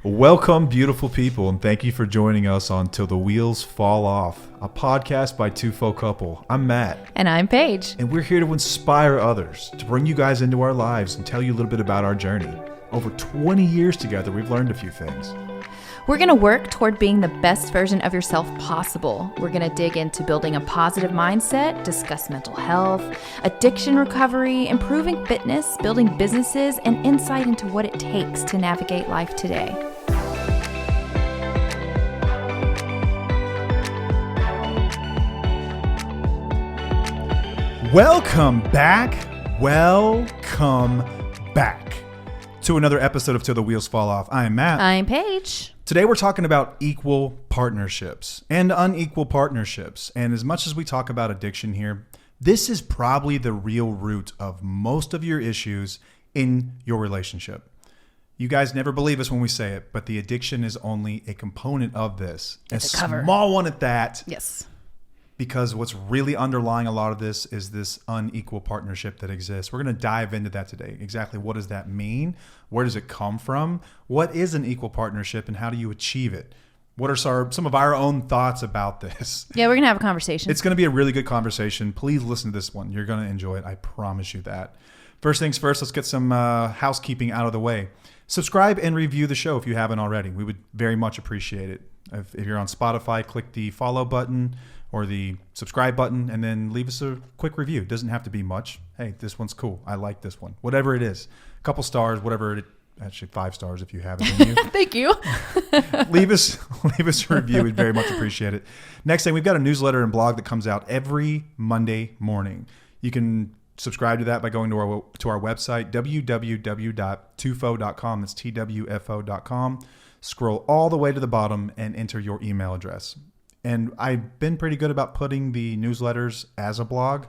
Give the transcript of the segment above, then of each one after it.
Welcome, beautiful people, and thank you for joining us on Till the Wheels Fall Off, a podcast by Two Faux Couple. I'm Matt. And I'm Paige. And we're here to inspire others, to bring you guys into our lives and tell you a little bit about our journey. Over 20 years together, we've learned a few things. We're going to work toward being the best version of yourself possible. We're going to dig into building a positive mindset, discuss mental health, addiction recovery, improving fitness, building businesses, and insight into what it takes to navigate life today. Welcome back to another episode of Till the Wheels Fall Off. I am Matt. I'm Paige. Today we're talking about equal partnerships and unequal partnerships. And as much as we talk about addiction here, this is probably the real root of most of your issues in your relationship. You guys never believe us when we say it, but the addiction is only a component of this. It's a cover. Small one at that. Yes. Because what's really underlying a lot of this is this unequal partnership that exists. We're going to dive into that today. Exactly what does that mean? Where does it come from? What is an equal partnership and how do you achieve it? What are some of our own thoughts about this? Yeah, we're going to have a conversation. It's going to be a really good conversation. Please listen to this one. You're going to enjoy it. I promise you that. First things first, let's get some housekeeping out of the way. Subscribe and review the show if you haven't already. We would very much appreciate it. If you're on Spotify, click the follow button or the subscribe button, and then leave us a quick review. It doesn't have to be much. Hey, this one's cool. I like this one. Whatever it is. A couple stars, whatever it is. Actually, 5 stars if you have it in you. Thank you. leave us a review. We'd very much appreciate it. Next thing, we've got a newsletter and blog that comes out every Monday morning. You can subscribe to that by going to our website, www.twofo.com. That's twfo.com. Scroll all the way to the bottom and enter your email address. And I've been pretty good about putting the newsletters as a blog,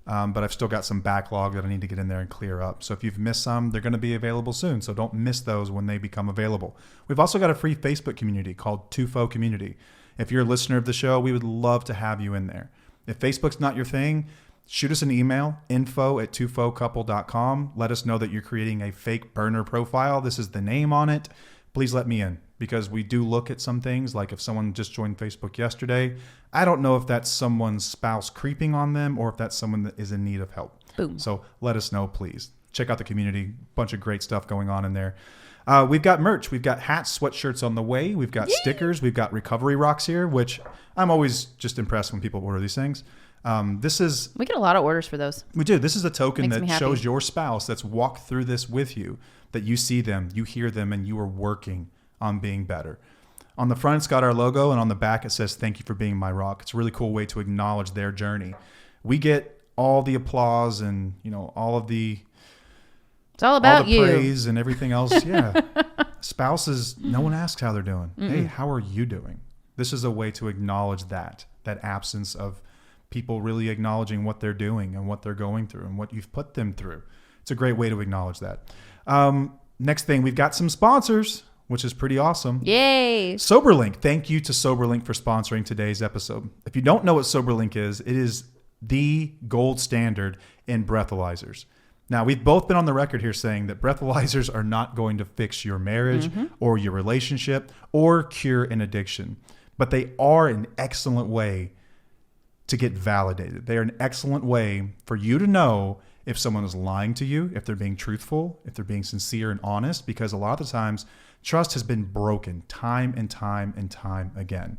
but I've still got some backlog that I need to get in there and clear up. So if you've missed some, they're going to be available soon. So don't miss those when they become available. We've also got a free Facebook community called Two Faux Community. If you're a listener of the show, we would love to have you in there. If Facebook's not your thing, shoot us an email, info@twofocouple.com. Let us know that you're creating a fake burner profile. This is the name on it. Please let me in, because we do look at some things, like if someone just joined Facebook yesterday, I don't know if that's someone's spouse creeping on them or if that's someone that is in need of help. Boom. So let us know, please. Check out the community. Bunch of great stuff going on in there. We've got merch. We've got hats, sweatshirts on the way. We've got stickers. We've got recovery rocks here, which I'm always just impressed when people order these things. We get a lot of orders for those. We do. This is a token that shows happy. your spouse that's walked through this with you, that you see them, you hear them, and you are working on being better. On the front, it's got our logo, and on the back, it says, "Thank you for being my rock." It's a really cool way to acknowledge their journey. We get all the applause and, all of the... It's all about you. Praise and everything else. Yeah. Spouses, no one asks how they're doing. Mm-mm. Hey, how are you doing? This is a way to acknowledge that absence of people really acknowledging what they're doing and what they're going through and what you've put them through. It's a great way to acknowledge that. Next thing, we've got some sponsors, which is pretty awesome. Yay. Soberlink. Thank you to Soberlink for sponsoring today's episode. If you don't know what Soberlink is, it is the gold standard in breathalyzers. Now, we've both been on the record here saying that breathalyzers are not going to fix your marriage or your relationship or cure an addiction, but they are an excellent way to get validated. They are an excellent way for you to know if someone is lying to you, if they're being truthful, if they're being sincere and honest, because a lot of the times trust has been broken time and time and time again.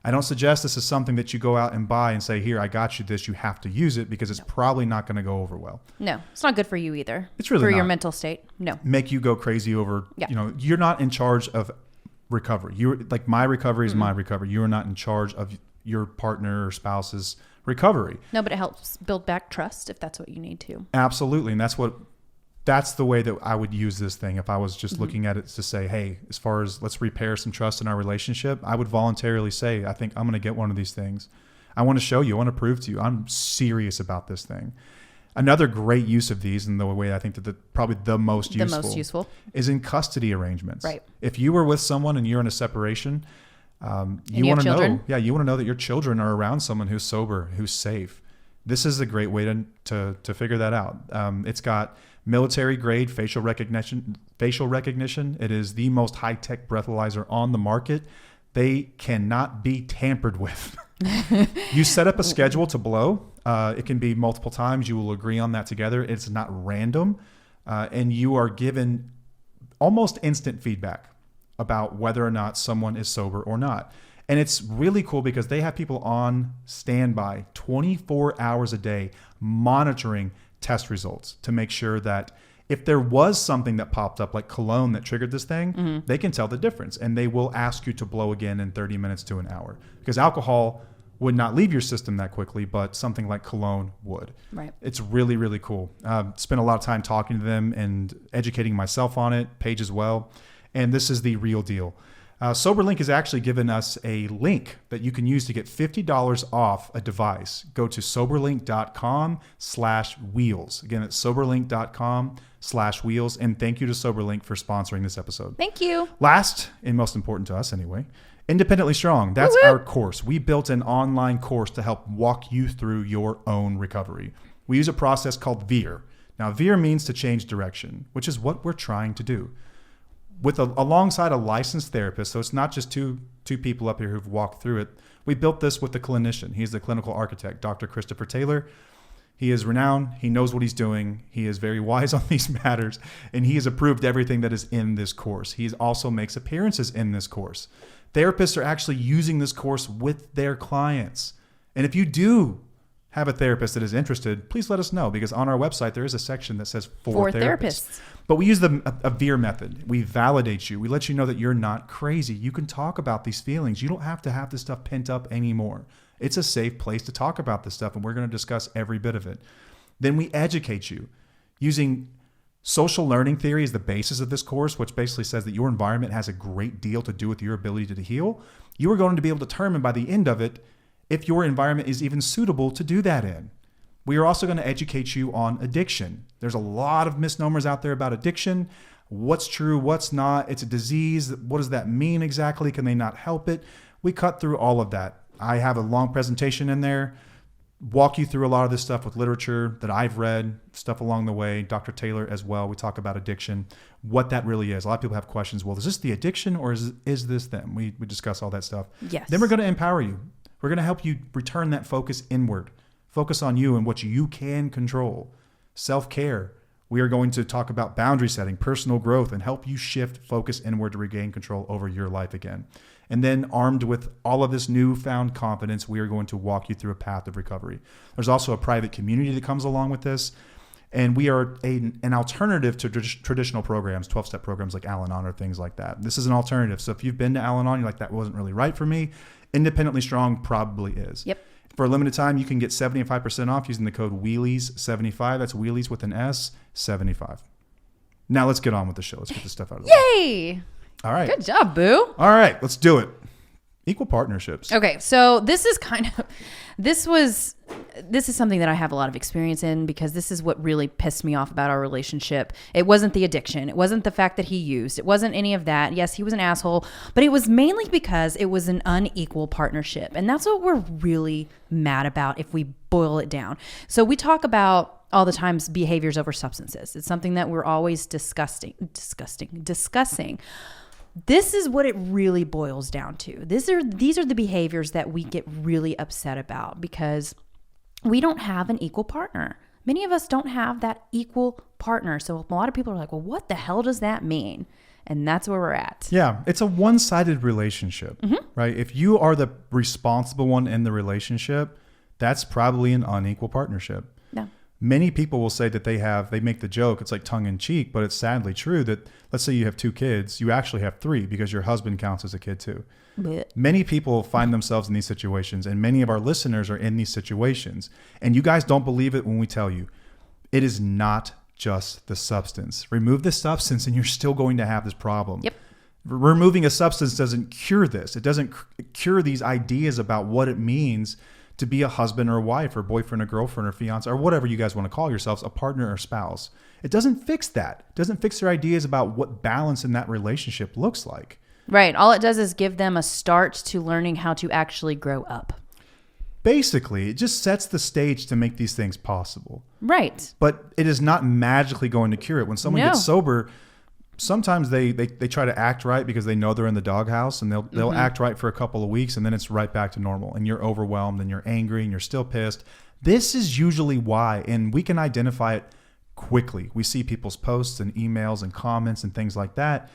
I don't suggest this is something that you go out and buy and say, "Here, I got you this, you have to use it," because it's probably not going to go over well. No, it's not good for you either. It's really for not. your mental state. No. Make you go crazy over, you're not in charge of recovery. You're like, my recovery is my recovery. You are not in charge of your partner or spouse's recovery. No, but it helps build back trust if that's what you need to. Absolutely. And that's the way that I would use this thing. If I was just looking at it to say, hey, as far as let's repair some trust in our relationship, I would voluntarily say, I think I'm going to get one of these things. I want to show you, I want to prove to you, I'm serious about this thing. Another great use of these, and the way I think that probably the most useful is in custody arrangements. Right. If you were with someone and you're in a separation, you want to know, you want to know that your children are around someone who's sober, who's safe. This is a great way to figure that out. It's got military grade facial recognition facial recognition. It is the most high-tech breathalyzer on the market. They cannot be tampered with. You set up a schedule to blow. It can be multiple times. You will agree on that together. It's not random. And you are given almost instant feedback about whether or not someone is sober or not. And it's really cool because they have people on standby 24 hours a day monitoring test results to make sure that if there was something that popped up like cologne that triggered this thing, they can tell the difference. And they will ask you to blow again in 30 minutes to an hour, because alcohol would not leave your system that quickly, but something like cologne would. Right. It's really, really cool. Spent a lot of time talking to them and educating myself on it, Paige as well. And this is the real deal. Soberlink has actually given us a link that you can use to get $50 off a device. Go to soberlink.com/wheels. Again, it's soberlink.com/wheels. And thank you to Soberlink for sponsoring this episode. Thank you. Last, and most important to us anyway, Independently Strong. That's Woo-woo. our course. We built an online course to help walk you through your own recovery. We use a process called Youre. Now, Youre means to change direction, which is what we're trying to do. Alongside a licensed therapist, so it's not just two people up here who've walked through it. We built this with the clinician. He's the clinical architect, Dr. Christopher Taylor. He is renowned. He knows what he's doing. He is very wise on these matters, and he has approved everything that is in this course. He also makes appearances in this course. Therapists are actually using this course with their clients. And if you do have a therapist that is interested, please let us know, because on our website there is a section that says for therapists. But we use a Youre method. We validate you. We let you know that you're not crazy. You can talk about these feelings. You don't have to have this stuff pent up anymore. It's a safe place to talk about this stuff, and we're going to discuss every bit of it. Then we educate you using social learning theory as the basis of this course, which basically says that your environment has a great deal to do with your ability to heal. You are going to be able to determine by the end of it if your environment is even suitable to do that in. We are also going to educate you on addiction. There's a lot of misnomers out there about addiction. What's true, what's not. It's a disease. What does that mean exactly? Can they not help it? We cut through all of that. I have a long presentation in there, walk you through a lot of this stuff with literature that I've read, stuff along the way, Dr. Taylor as well. We talk about addiction, what that really is. A lot of people have questions. Well, is this the addiction or is this them? We discuss all that stuff. Yes. Then we're going to empower you. We're going to help you return that focus inward. Focus on you and what you can control. Self-care. We are going to talk about boundary setting, personal growth, and help you shift focus inward to regain control over your life again. And then armed with all of this newfound confidence, we are going to walk you through a path of recovery. There's also a private community that comes along with this. And we are an alternative to traditional programs, 12-step programs like Al-Anon or things like that. This is an alternative. So if you've been to Al-Anon, you're like, that wasn't really right for me. Independently Strong probably is. Yep. For a limited time, you can get 75% off using the code WHEELIES75. That's Wheelies with an S, 75. Now let's get on with the show. Let's get this stuff out of the way. Yay! All right. Good job, Boo. All right, let's do it. Equal partnerships. Okay, so this is this is something that I have a lot of experience in, because this is what really pissed me off about our relationship. It wasn't the addiction. It wasn't the fact that he used. It wasn't any of that. Yes, he was an asshole, but it was mainly because it was an unequal partnership. And that's what we're really mad about if we boil it down. So we talk about all the times behaviors over substances. It's something that we're always discussing. This is what it really boils down to. These are the behaviors that we get really upset about, because we don't have an equal partner. Many of us don't have that equal partner. So a lot of people are like, well, what the hell does that mean? And that's where we're at. Yeah, it's a one-sided relationship, right? If you are the responsible one in the relationship, that's probably an unequal partnership. No. Many people will say that they make the joke, it's like tongue in cheek, but it's sadly true that, let's say you have 2 kids, you actually have 3 because your husband counts as a kid too. Blech. Many people find themselves in these situations, and many of our listeners are in these situations. And you guys don't believe it when we tell you. It is not just the substance. Remove the substance and you're still going to have this problem. Yep. Removing a substance doesn't cure this. It doesn't cure these ideas about what it means to be a husband or a wife or boyfriend or girlfriend or fiance or whatever you guys want to call yourselves, a partner or spouse. It doesn't fix that. It doesn't fix their ideas about what balance in that relationship looks like. Right. All it does is give them a start to learning how to actually grow up. Basically, it just sets the stage to make these things possible. Right. But it is not magically going to cure it. When someone gets sober, sometimes they try to act right because they know they're in the doghouse, and they'll act right for a couple of weeks, and then it's right back to normal, and you're overwhelmed and you're angry and you're still pissed. This is usually why, and we can identify it quickly. We see people's posts and emails and comments and things like that.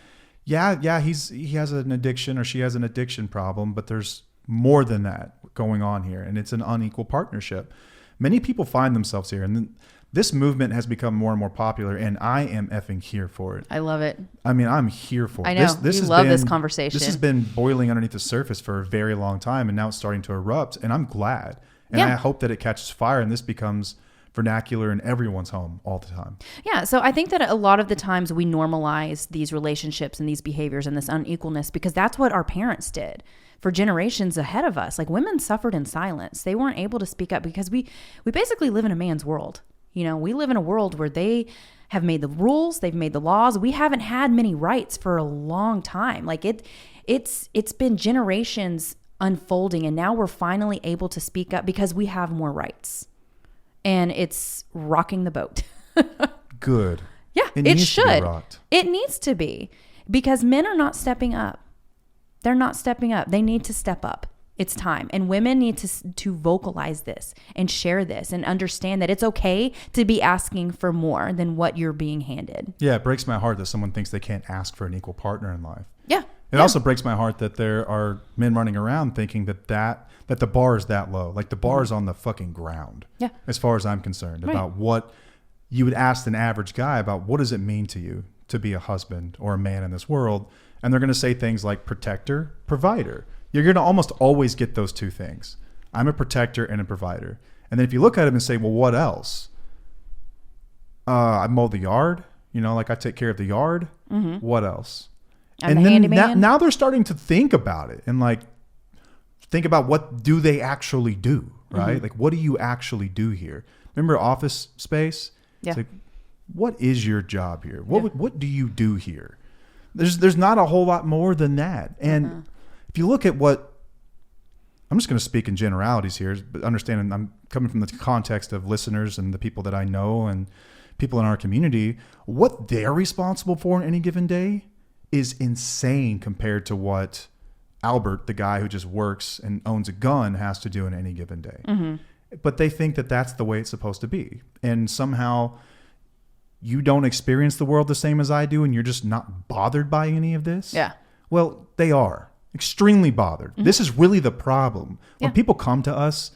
Yeah, he has an addiction or she has an addiction problem, but there's more than that going on here, and it's an unequal partnership. Many people find themselves here, and this movement has become more and more popular, and I am effing here for it. I love it. I mean, I'm here for it. I know. You love this conversation. This has been boiling underneath the surface for a very long time, and now it's starting to erupt, and I'm glad. And I hope that it catches fire and this becomes vernacular in everyone's home all the time. Yeah. So I think that a lot of the times we normalize these relationships and these behaviors and this unequalness because that's what our parents did for generations ahead of us. Like, women suffered in silence. They weren't able to speak up because we basically live in a man's world. You know, we live in a world where they have made the rules, they've made the laws. We haven't had many rights for a long time. Like it's been generations unfolding, and now we're finally able to speak up because we have more rights. And it's rocking the boat. Good. Yeah, it should. It needs to be, because men are not stepping up. They're not stepping up. They need to step up. It's time. And women need to vocalize this and share this and understand that it's okay to be asking for more than what you're being handed. Yeah, it breaks my heart that someone thinks they can't ask for an equal partner in life. Yeah. It also breaks my heart that there are men running around thinking that the bar is that low. Like, the bar is on the fucking ground. Yeah. As far as I'm concerned, about what you would ask an average guy about what does it mean to you to be a husband or a man in this world. And they're going to say things like protector, provider. You're going to almost always get those two things. I'm a protector and a provider. And then if you look at them and say, well, what else? I mow the yard. You know, like, I take care of the yard. Mm-hmm. What else? I'm a handyman. Now they're starting to think about it and like think about what do they actually do, right? Mm-hmm. Like, what do you actually do here? Remember Office Space? Yeah. It's like, what is your job here? What do you do here? There's not a whole lot more than that. And if you look at what, I'm just going to speak in generalities here, but understanding I'm coming from the context of listeners and the people that I know and people in our community, what they're responsible for in any given day is insane compared to what Albert, the guy who just works and owns a gun, has to do in any given day. Mm-hmm. But they think that that's the way it's supposed to be. And somehow you don't experience the world the same as I do, and you're just not bothered by any of this. Yeah. Well, they are extremely bothered. Mm-hmm. This is really the problem. When people come to us,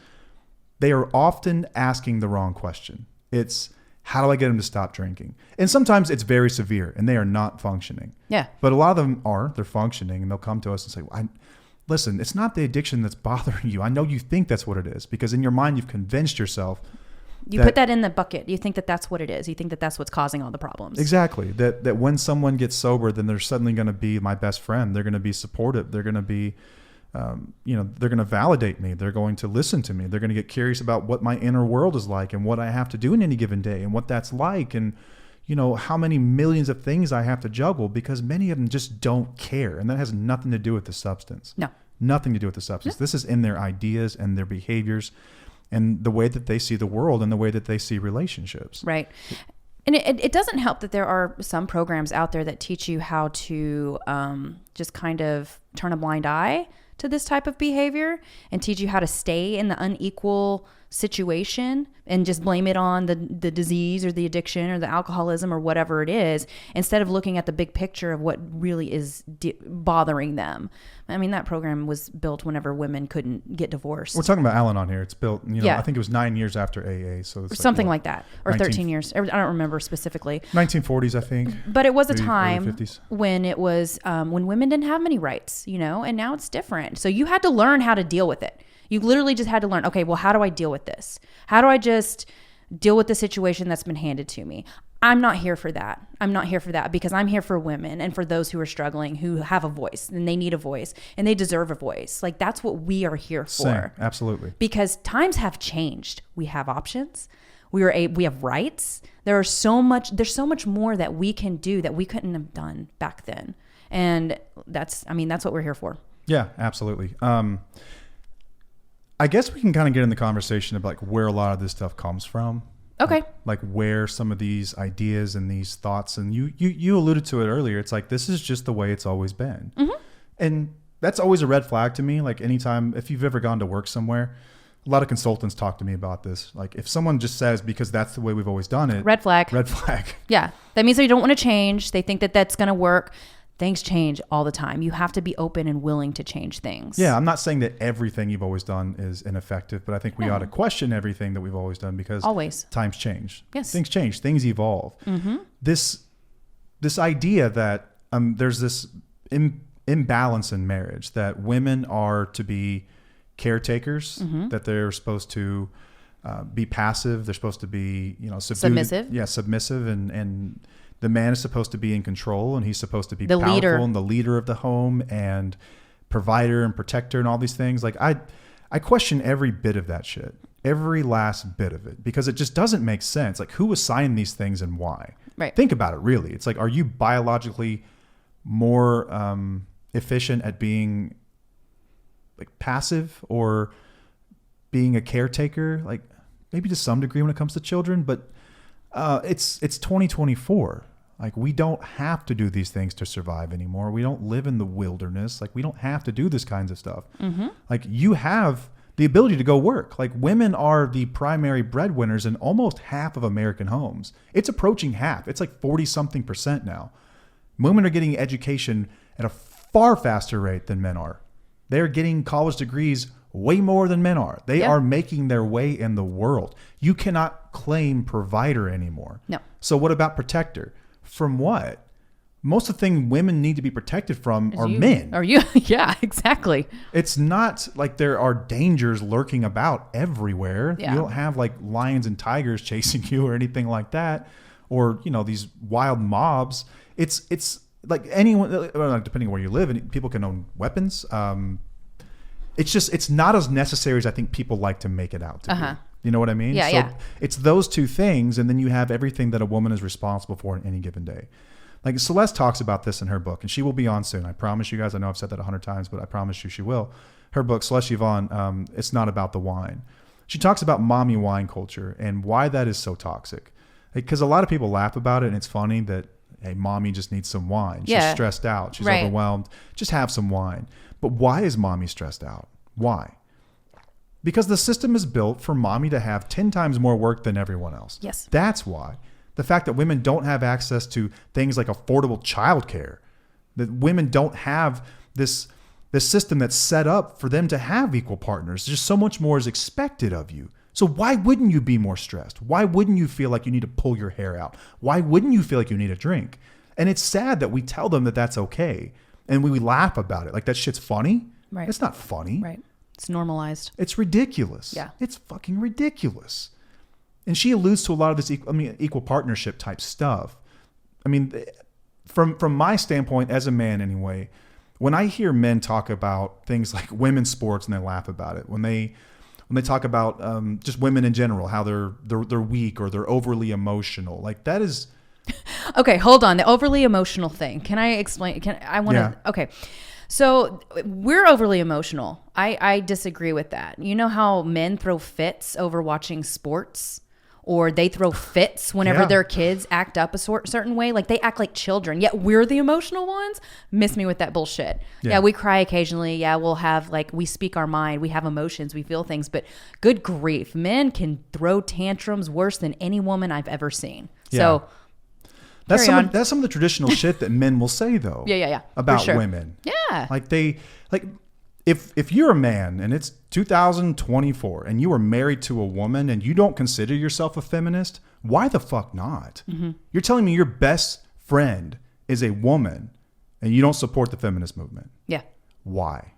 they are often asking the wrong question. It's, how do I get them to stop drinking? And sometimes it's very severe and they are not functioning. Yeah. But a lot of them they're functioning, and they'll come to us and say, listen, it's not the addiction that's bothering you. I know you think that's what it is, because in your mind, you've convinced yourself. You put that in the bucket. You think that that's what it is. You think that that's what's causing all the problems. Exactly. That when someone gets sober, then they're suddenly going to be my best friend. They're going to be supportive. They're going to be, they're going to validate me. They're going to listen to me. They're going to get curious about what my inner world is like and what I have to do in any given day and what that's like. And, how many millions of things I have to juggle, because many of them just don't care. And that has nothing to do with the substance. No. Nothing to do with the substance. No. This is in their ideas and their behaviors and the way that they see the world and the way that they see relationships. Right. And it doesn't help that there are some programs out there that teach you how to just kind of turn a blind eye to this type of behavior and teach you how to stay in the unequal situation and just blame it on the disease or the addiction or the alcoholism or whatever it is, instead of looking at the big picture of what really is bothering them. I mean, that program was built whenever women couldn't get divorced. We're talking about Al-Anon here. It's built, I think it was 9 years after AA. So it's something like that. Or 13 years. I don't remember specifically. 1940s, I think. But it was a time when it was, when women didn't have many rights, and now it's different. So you had to learn how to deal with it. You literally just had to learn, okay, well, how do I deal with this? How do I just deal with the situation that's been handed to me? I'm not here for that. I'm not here for that, because I'm here for women and for those who are struggling, who have a voice and they need a voice and they deserve a voice. Like, that's what we are here for. Same. Absolutely. Because times have changed. We have options. We have rights. There's so much more that we can do that we couldn't have done back then. And that's what we're here for. Yeah, absolutely. I guess we can kind of get in the conversation of like where a lot of this stuff comes from. Okay. Like where some of these ideas and these thoughts, and you alluded to it earlier. It's like, this is just the way it's always been. Mm-hmm. And that's always a red flag to me. Like anytime, if you've ever gone to work somewhere, a lot of consultants talk to me about this. Like if someone just says, because that's the way we've always done it. Red flag. Red flag. Yeah. That means they don't want to change. They think that that's going to work. Things change all the time. You have to be open and willing to change things. Yeah. I'm not saying that everything you've always done is ineffective, but I think we ought to question everything that we've always done, because always times change. Yes. Things change. Things evolve. Mm-hmm. This idea that there's this imbalance in marriage, that women are to be caretakers, mm-hmm. that they're supposed to be passive. They're supposed to be, submissive. Yeah, submissive, and the man is supposed to be in control, and he's supposed to be the powerful leader. And the leader of the home and provider and protector and all these things. Like I question every bit of that shit, every last bit of it, because it just doesn't make sense. Like who assigned these things and why? Right. Think about it. Really, it's like, are you biologically more efficient at being like passive or being a caretaker? Like maybe to some degree when it comes to children, but it's 2024. Like we don't have to do these things to survive anymore. We don't live in the wilderness. Like we don't have to do this kinds of stuff. Mm-hmm. Like you have the ability to go work. Like women are the primary breadwinners in almost half of American homes. It's approaching half. It's like 40-something% now. Women are getting education at a far faster rate than men are. They're getting college degrees way more than men are. They are making their way in the world. You cannot claim provider anymore. No. So what about protector? From what? Most of the things women need to be protected from are men. Are you? Yeah, exactly. It's not like there are dangers lurking about everywhere. Yeah. You don't have like lions and tigers chasing you or anything like that, or these wild mobs. It's like anyone, depending on where you live, and people can own weapons. It's not as necessary as I think people like to make it out to be. You know what I mean? Yeah, so yeah. It's those two things, and then you have everything that a woman is responsible for in any given day. Like Celeste talks about this in her book, and she will be on soon. I promise you guys. I know I've said that 100 times, but I promise you she will. Her book, Celeste Yvonne, It's Not About the Wine. She talks about mommy wine culture and why that is so toxic. Because a lot of people laugh about it, and it's funny that, hey, mommy just needs some wine. She's stressed out. She's overwhelmed. Just have some wine. But why is mommy stressed out? Why? Because the system is built for mommy to have 10 times more work than everyone else. Yes. That's why. The fact that women don't have access to things like affordable childcare, that women don't have this system that's set up for them to have equal partners. Just so much more is expected of you. So why wouldn't you be more stressed? Why wouldn't you feel like you need to pull your hair out? Why wouldn't you feel like you need a drink? And it's sad that we tell them that that's okay. And we laugh about it. Like that shit's funny. Right. It's not funny. Right. It's normalized. It's ridiculous. Yeah. It's fucking ridiculous. And she alludes to a lot of this equal partnership type stuff. I mean, from my standpoint as a man anyway, when I hear men talk about things like women's sports and they laugh about it, when they talk about just women in general, how they're weak or they're overly emotional, like that is. Okay, hold on. The overly emotional thing. Can I explain? Okay. So we're overly emotional. I disagree with that. You know how men throw fits over watching sports? Or they throw fits whenever their kids act up a certain way. Like they act like children, yet we're the emotional ones. Miss me with that bullshit. Yeah, we cry occasionally. Yeah, we'll have we speak our mind. We have emotions. We feel things. But good grief, men can throw tantrums worse than any woman I've ever seen. Yeah. So that's some of the traditional shit that men will say though. Yeah. About women. Yeah. If you're a man and it's 2024 and you are married to a woman and you don't consider yourself a feminist, why the fuck not? Mm-hmm. You're telling me your best friend is a woman and you don't support the feminist movement. Yeah. Why?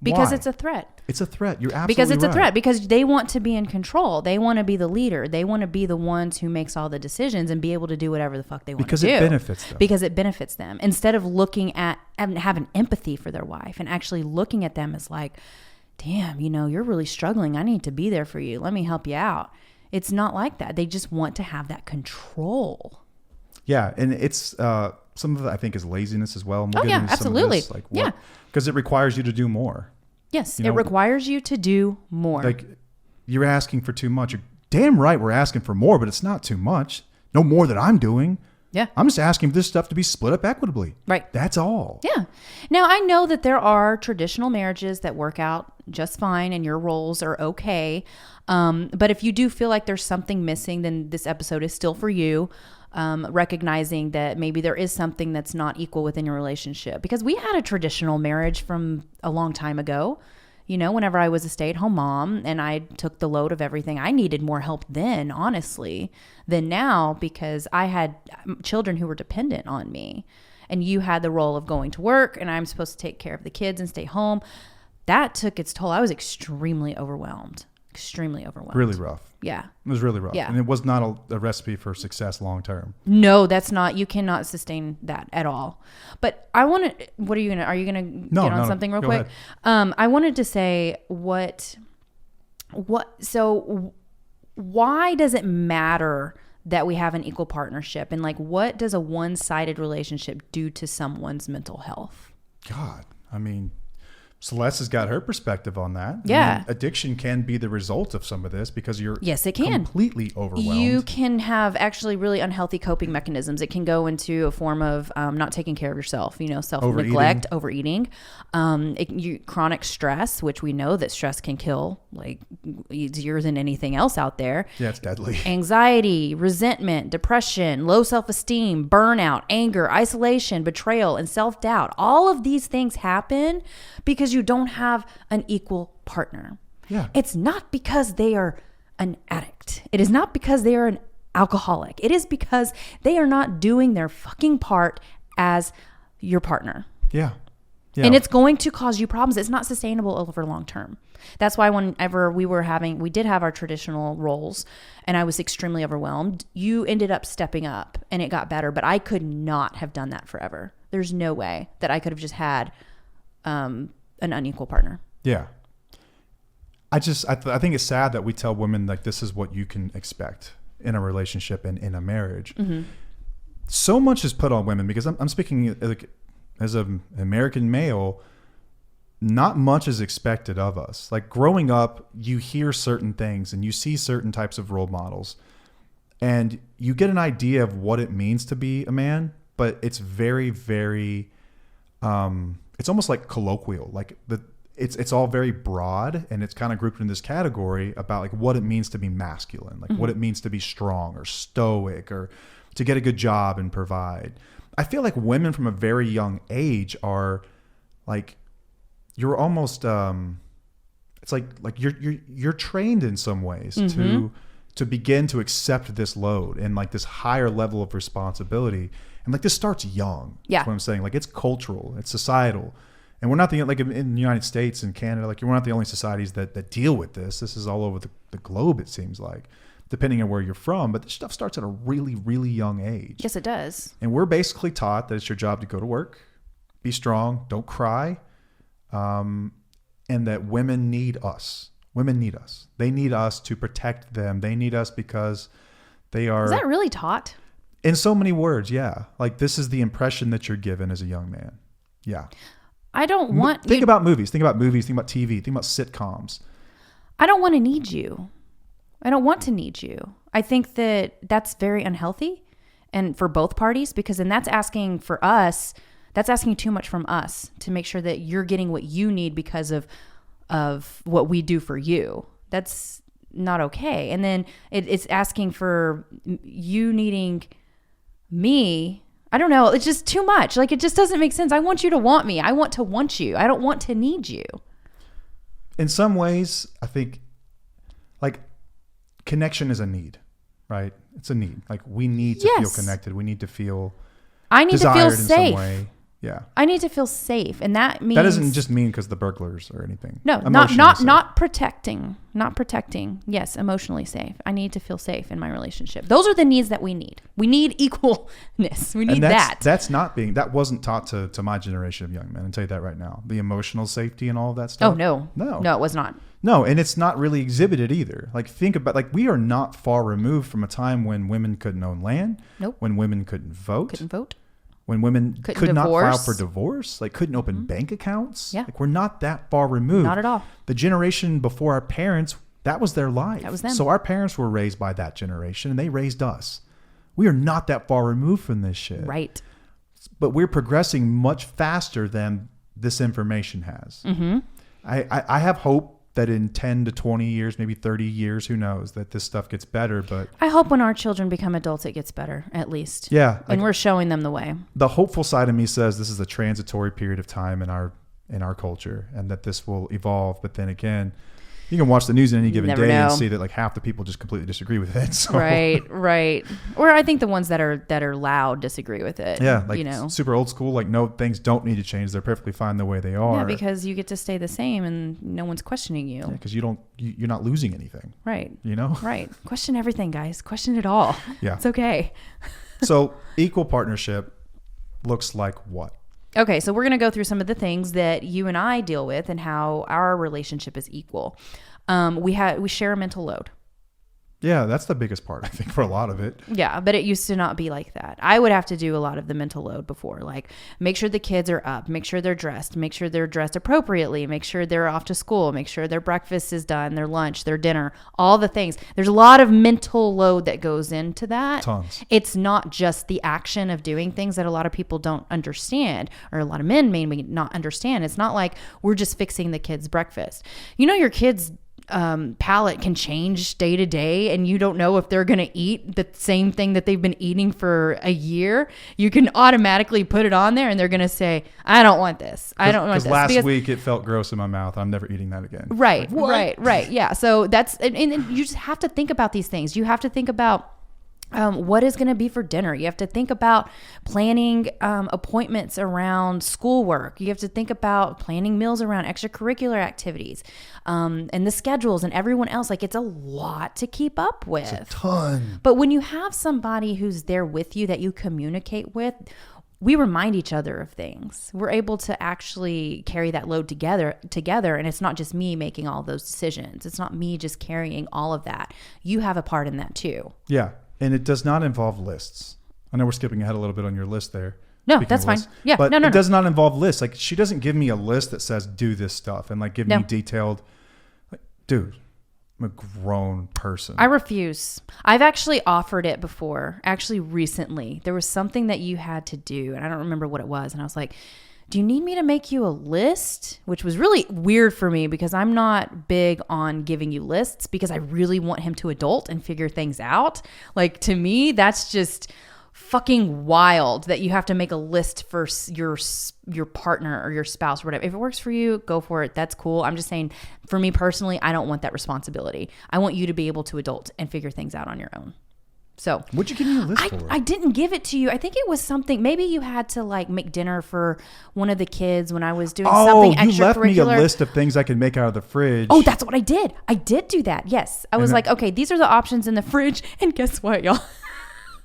Because it's a threat. It's a threat. You're absolutely right. Because it's a threat. Because they want to be in control. They want to be the leader. They want to be the ones who makes all the decisions and be able to do whatever the fuck they want to do. Because it benefits them. Because it benefits them. Instead of looking at and having empathy for their wife and actually looking at them as like, damn, you're really struggling. I need to be there for you. Let me help you out. It's not like that. They just want to have that control. Yeah. And it's some of it I think is laziness as well. And we'll get into absolutely. Some of this, because it requires you to do more. Yes, it requires you to do more. Like you're asking for too much. You're damn right we're asking for more, but it's not too much. No more than I'm doing. Yeah. I'm just asking for this stuff to be split up equitably. Right. That's all. Yeah. Now, I know that there are traditional marriages that work out just fine and your roles are okay. But if you do feel like there's something missing, then this episode is still for you. Recognizing that maybe there is something that's not equal within your relationship. Because we had a traditional marriage from a long time ago. You know, whenever I was a stay-at-home mom and I took the load of everything, I needed more help then, honestly, than now, because I had children who were dependent on me. And you had the role of going to work and I'm supposed to take care of the kids and stay home. That took its toll. I was extremely overwhelmed. Really rough. Yeah. It was really rough. Yeah. And it was not a recipe for success long term. No, that's not. You cannot sustain that at all. But I want to, are you going to get on something real quick? I wanted to say so why does it matter that we have an equal partnership? And like, what does a one-sided relationship do to someone's mental health? God, I mean, Celeste has got her perspective on that. Yeah. I mean, addiction can be the result of some of this because you're completely overwhelmed. You can have actually really unhealthy coping mechanisms. It can go into a form of not taking care of yourself, self-neglect, overeating, chronic stress, which we know that stress can kill like easier than anything else out there. Yeah, it's deadly. Anxiety, resentment, depression, low self-esteem, burnout, anger, isolation, betrayal, and self-doubt. All of these things happen because you don't have an equal partner. Yeah. It's not because they are an addict. It is not because they are an alcoholic. It is because they are not doing their fucking part as your partner. Yeah. And it's going to cause you problems. It's not sustainable over long term. That's why whenever we did have our traditional roles and I was extremely overwhelmed, you ended up stepping up and it got better. But I could not have done that forever. There's no way that I could have just had an unequal partner. Yeah. I think it's sad that we tell women like this is what you can expect in a relationship and in a marriage. Mm-hmm. So much is put on women because I'm speaking like as an American male, not much is expected of us. Like growing up, you hear certain things and you see certain types of role models and you get an idea of what it means to be a man, but it's very, very, it's almost like colloquial. Like it's all very broad and it's kind of grouped in this category about like what it means to be masculine, like what it means to be strong or stoic or to get a good job and provide. I feel like women from a very young age are like, you're almost, it's like you're trained in some ways to begin to accept this load and like this higher level of responsibility. And like this starts young. Yeah. That's what I'm saying. Like it's cultural, it's societal. And we're not like in the United States and Canada, like we're not the only societies that deal with this. This is all over the globe, it seems like, depending on where you're from. But this stuff starts at a really, really young age. Yes, it does. And we're basically taught that it's your job to go to work, be strong, don't cry, and that women need us. Women need us. They need us to protect them. They need us because they are... Is that really taught? In so many words, yeah. Like this is the impression that you're given as a young man. Yeah. I don't want... Think about movies. Think about TV. Think about sitcoms. I don't want to need you. I don't want to need you. I think that that's very unhealthy and for both parties, because then that's asking for us, that's asking too much from us to make sure that you're getting what you need because of what we do for you. That's not okay. And then it's asking for you needing me. I don't know. It's just too much. Like, it just doesn't make sense. I want you to want me. I want to want you. I don't want to need you. In some ways, I think like connection is a need, right? It's a need. Like we need to feel connected. We need to feel I need to feel safe. In some way. Yeah. I need to feel safe. And that means... That doesn't just mean because the burglars or anything. No, not protecting. Not protecting. Yes, emotionally safe. I need to feel safe in my relationship. Those are the needs that we need. We need equalness. We need that. That wasn't taught to my generation of young men. I'll tell you that right now. The emotional safety and all of that stuff. Oh, no. No, it was not. No, and it's not really exhibited either. Like think about, like we are not far removed from a time when women couldn't own land. Nope. When women couldn't vote. When women couldn't could not divorce. file for divorce, like couldn't open bank accounts. Yeah. Like we're not that far removed. Not at all. The generation before our parents That was their life. That was them. So our parents were raised by that generation, and they raised us. We are not that far removed from this shit. Right. But we're progressing much faster than this information has. Mm-hmm. I have hope that in 10 to 20 years, maybe 30 years, who knows, that this stuff gets better. But I hope when our children become adults, it gets better, at least. Yeah. And we're showing them the way. The hopeful side of me says this is a transitory period of time in our culture, and that this will evolve. But then again, you can watch the news in any given day and see that like half the people just completely disagree with it. So. Right. Or I think the ones that are loud disagree with it. Yeah, like super old school. Like, no, things don't need to change. They're perfectly fine the way they are. Yeah, because you get to stay the same and no one's questioning you. Yeah, because you're not losing anything. Right. You know. Right. Question everything, guys. Question it all. Yeah. It's okay. So equal partnership looks like what? Okay, so we're going to go through some of the things that you and I deal with and how our relationship is equal. We share a mental load. Yeah, that's the biggest part, I think, for a lot of it. Yeah, but it used to not be like that. I would have to do a lot of the mental load before, like make sure the kids are up, make sure they're dressed appropriately, make sure they're off to school, make sure their breakfast is done, their lunch, their dinner, all the things. There's a lot of mental load that goes into that. Tons. It's not just the action of doing things that a lot of people don't understand, or a lot of men may not understand. It's not like we're just fixing the kids' breakfast. You know, your kids' palate can change day to day, and you don't know if they're going to eat the same thing that they've been eating for a year. You can automatically put it on there and they're going to say, I don't want this. I don't want this. Because last week it felt gross in my mouth. I'm never eating that again. Right. Like, right. Yeah. So that's, and you just have to think about these things. You have to think about what is going to be for dinner. You have to think about planning appointments around schoolwork. You have to think about planning meals around extracurricular activities, and the schedules and everyone else. Like, it's a lot to keep up with. It's a ton. But when you have somebody who's there with you that you communicate with, we remind each other of things. We're able to actually carry that load together, and it's not just me making all those decisions. It's not me just carrying all of that. You have a part in that too. Yeah. And it does not involve lists. I know we're skipping ahead a little bit on your list there. No, that's fine. Yeah, but no. It does not involve lists. Like, she doesn't give me a list that says do this stuff and like give me detailed. Like, dude, I'm a grown person. I refuse. I've actually offered it before. Actually, recently, there was something that you had to do, and I don't remember what it was. And I was like, do you need me to make you a list? Which was really weird for me because I'm not big on giving you lists because I really want him to adult and figure things out. Like, to me, that's just fucking wild that you have to make a list for your partner or your spouse or whatever. If it works for you, go for it. That's cool. I'm just saying, for me personally, I don't want that responsibility. I want you to be able to adult and figure things out on your own. So what'd you give me a list for? I didn't give it to you. I think it was something, maybe you had to like make dinner for one of the kids when I was doing something extracurricular. You left me a list of things I could make out of the fridge. Oh, that's what I did. I did do that. Yes. I was like, okay, these are the options in the fridge. And guess what, y'all?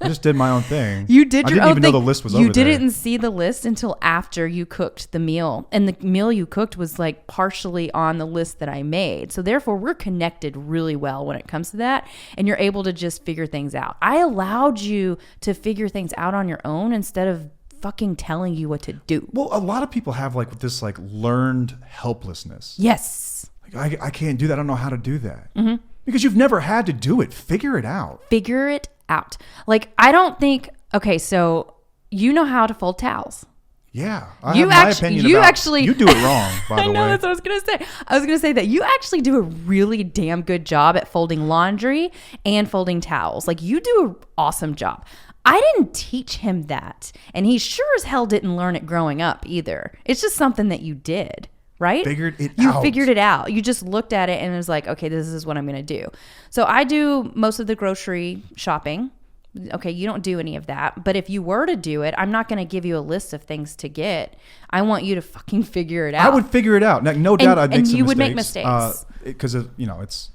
I just did my own thing. You did your own thing. I didn't even know the list was over there. You didn't see the list until after you cooked the meal. And the meal you cooked was like partially on the list that I made. So therefore, we're connected really well when it comes to that. And you're able to just figure things out. I allowed you to figure things out on your own instead of fucking telling you what to do. Well, a lot of people have like this like learned helplessness. Yes. Like, I can't do that. I don't know how to do that. Mm-hmm. Because you've never had to do it. Figure it out. Figure it out. Like, I don't think, okay, so you know how to fold towels. Yeah. I have my opinion about you do it wrong, by the way. I know, that's what I was going to say. I was going to say that you actually do a really damn good job at folding laundry and folding towels. Like, you do an awesome job. I didn't teach him that. And he sure as hell didn't learn it growing up either. It's just something that you did. Right? You figured it out. You just looked at it and it was like, okay, this is what I'm going to do. So I do most of the grocery shopping. Okay, you don't do any of that. But if you were to do it, I'm not going to give you a list of things to get. I want you to fucking figure it out. I would figure it out. No doubt I'd make some mistakes. And you would make mistakes. Because, it's...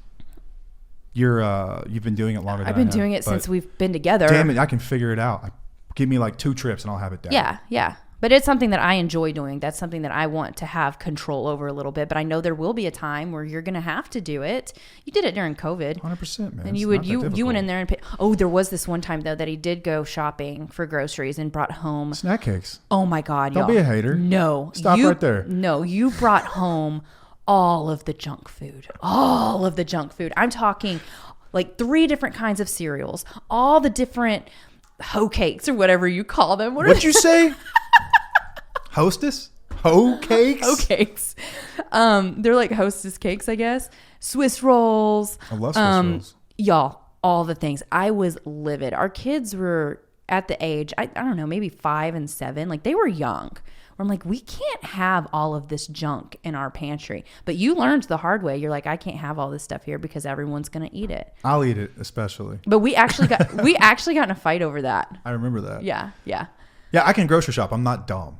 you've been doing it longer than I have. I've been doing it since we've been together. Damn it, I can figure it out. Give me like 2 trips and I'll have it down. Yeah. But it's something that I enjoy doing. That's something that I want to have control over a little bit. But I know there will be a time where you're going to have to do it. You did it during COVID. 100%, man. And you went in there and there was this one time though that he did go shopping for groceries and brought home snack cakes. Oh my God, Don't be a hater. No. Stop right there. No, you brought home all of the junk food. All of the junk food. I'm talking like 3 different kinds of cereals, all the different hoe cakes or whatever you call them. What'd you say? Hostess? Hoe cakes? Hoe cakes. They're like Hostess cakes, I guess. Swiss rolls. I love Swiss rolls. Y'all, all the things. I was livid. Our kids were at the age, I don't know, maybe 5 and 7. Like they were young. I'm like, we can't have all of this junk in our pantry. But you learned the hard way. You're like, I can't have all this stuff here because everyone's going to eat it. I'll eat it, especially. But we actually got in a fight over that. I remember that. Yeah. Yeah, I can grocery shop. I'm not dumb.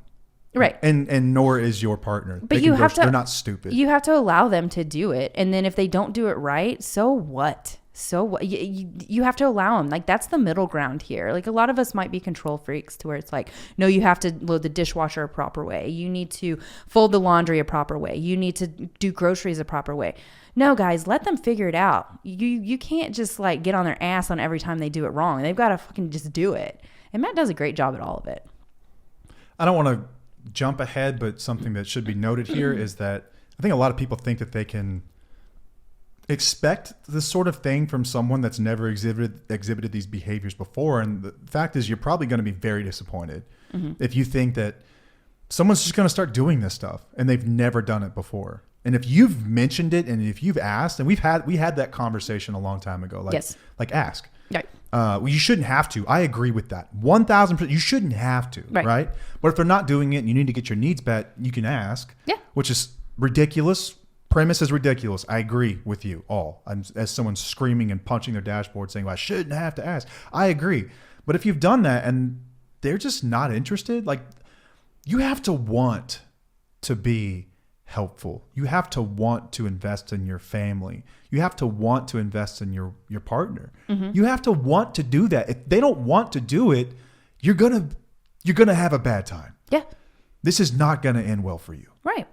Right. And nor is your partner. But you have to. They're not stupid. You have to allow them to do it. And then if they don't do it right, so what? So what? You have to allow them. Like that's the middle ground here. Like a lot of us might be control freaks to where it's like, no, you have to load the dishwasher a proper way. You need to fold the laundry a proper way. You need to do groceries a proper way. No, guys, let them figure it out. You can't just like get on their ass on every time they do it wrong. They've got to fucking just do it. And Matt does a great job at all of it. I don't want to jump ahead, but something that should be noted here is that I think a lot of people think that they can expect this sort of thing from someone that's never exhibited these behaviors before. And the fact is you're probably going to be very disappointed if you think that someone's just going to start doing this stuff and they've never done it before. And if you've mentioned it and if you've asked, and we had that conversation a long time ago, like, yes. Like ask. Right. Well, you shouldn't have to. I agree with that. 1,000%. You shouldn't have to, right? But if they're not doing it and you need to get your needs met, you can ask. Yeah. Which is ridiculous. Premise is ridiculous. I agree with you all. As someone screaming and punching their dashboard saying, well, I shouldn't have to ask. I agree. But if you've done that and they're just not interested, like you have to want to be helpful. You have to want to invest in your family. You have to want to invest in your partner. You have to want to do that. If they don't want to do it, you're gonna have a bad time. Yeah. This is not gonna end well for you. Right.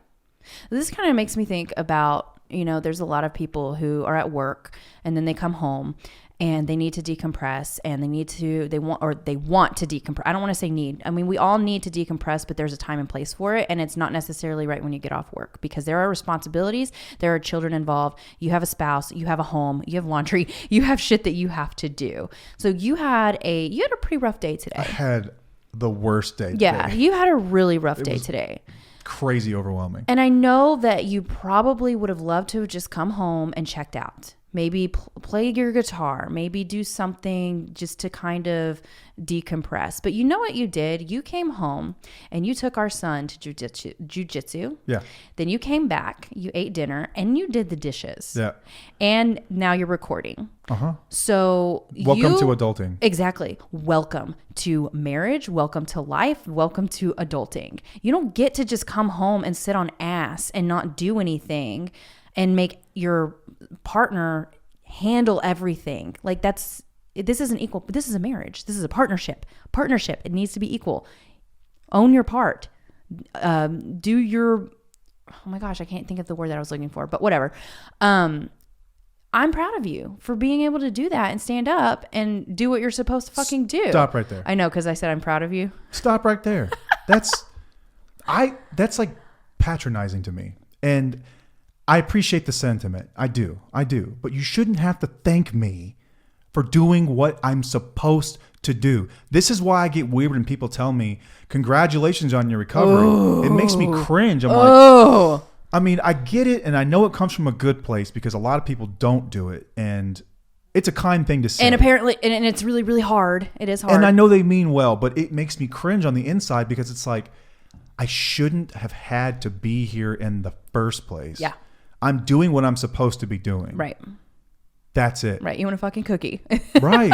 This kind of makes me think about, there's a lot of people who are at work and then they come home and they need to decompress and they want to decompress. I don't want to say need. I mean, we all need to decompress, but there's a time and place for it. And it's not necessarily right when you get off work because there are responsibilities. There are children involved. You have a spouse, you have a home, you have laundry, you have shit that you have to do. So you had a pretty rough day today. I had the worst day Yeah. today. You had a really rough day today. Crazy overwhelming. And I know that you probably would have loved to have just come home and checked out. Maybe play your guitar, maybe do something just to kind of decompress. But you know what you did? You came home and you took our son to jujitsu. Yeah. Then you came back, you ate dinner, and you did the dishes. Yeah. And now you're recording. Uh-huh. So welcome to adulting. Exactly. Welcome to marriage. Welcome to life. Welcome to adulting. You don't get to just come home and sit on ass and not do anything and make your partner handle everything. Like this isn't equal. This is a marriage. This is a partnership. It needs to be equal. Own your part. Do your, oh my gosh, I can't think of the word that I was looking for, but whatever. I'm proud of you for being able to do that and stand up and do what you're supposed to fucking do. Stop right there. I know, because I said I'm proud of you. Stop right there. That's like patronizing to me. And I appreciate the sentiment. I do. But you shouldn't have to thank me for doing what I'm supposed to do. This is why I get weird when people tell me, congratulations on your recovery. Oh. It makes me cringe. I'm like, I mean, I get it. And I know it comes from a good place because a lot of people don't do it. And it's a kind thing to say. And apparently, and it's really, really hard. It is hard. And I know they mean well, but it makes me cringe on the inside because it's like, I shouldn't have had to be here in the first place. Yeah. I'm doing what I'm supposed to be doing. Right. That's it. Right. You want a fucking cookie. Right.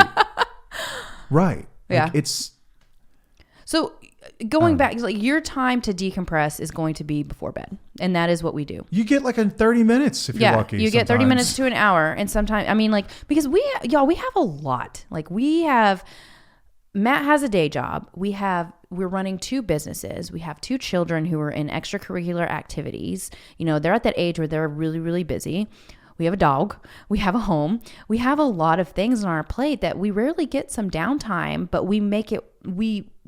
Yeah. Like it's. So going back, like your time to decompress is going to be before bed. And that is what we do. You get like in 30 minutes if you're lucky. You get 30 minutes to an hour. And sometimes, I mean, like, because we have a lot. Like Matt has a day job. We're running 2 businesses. We have 2 children who are in extracurricular activities. They're at that age where they're really, really busy. We have a dog. We have a home. We have a lot of things on our plate that we rarely get some downtime, but we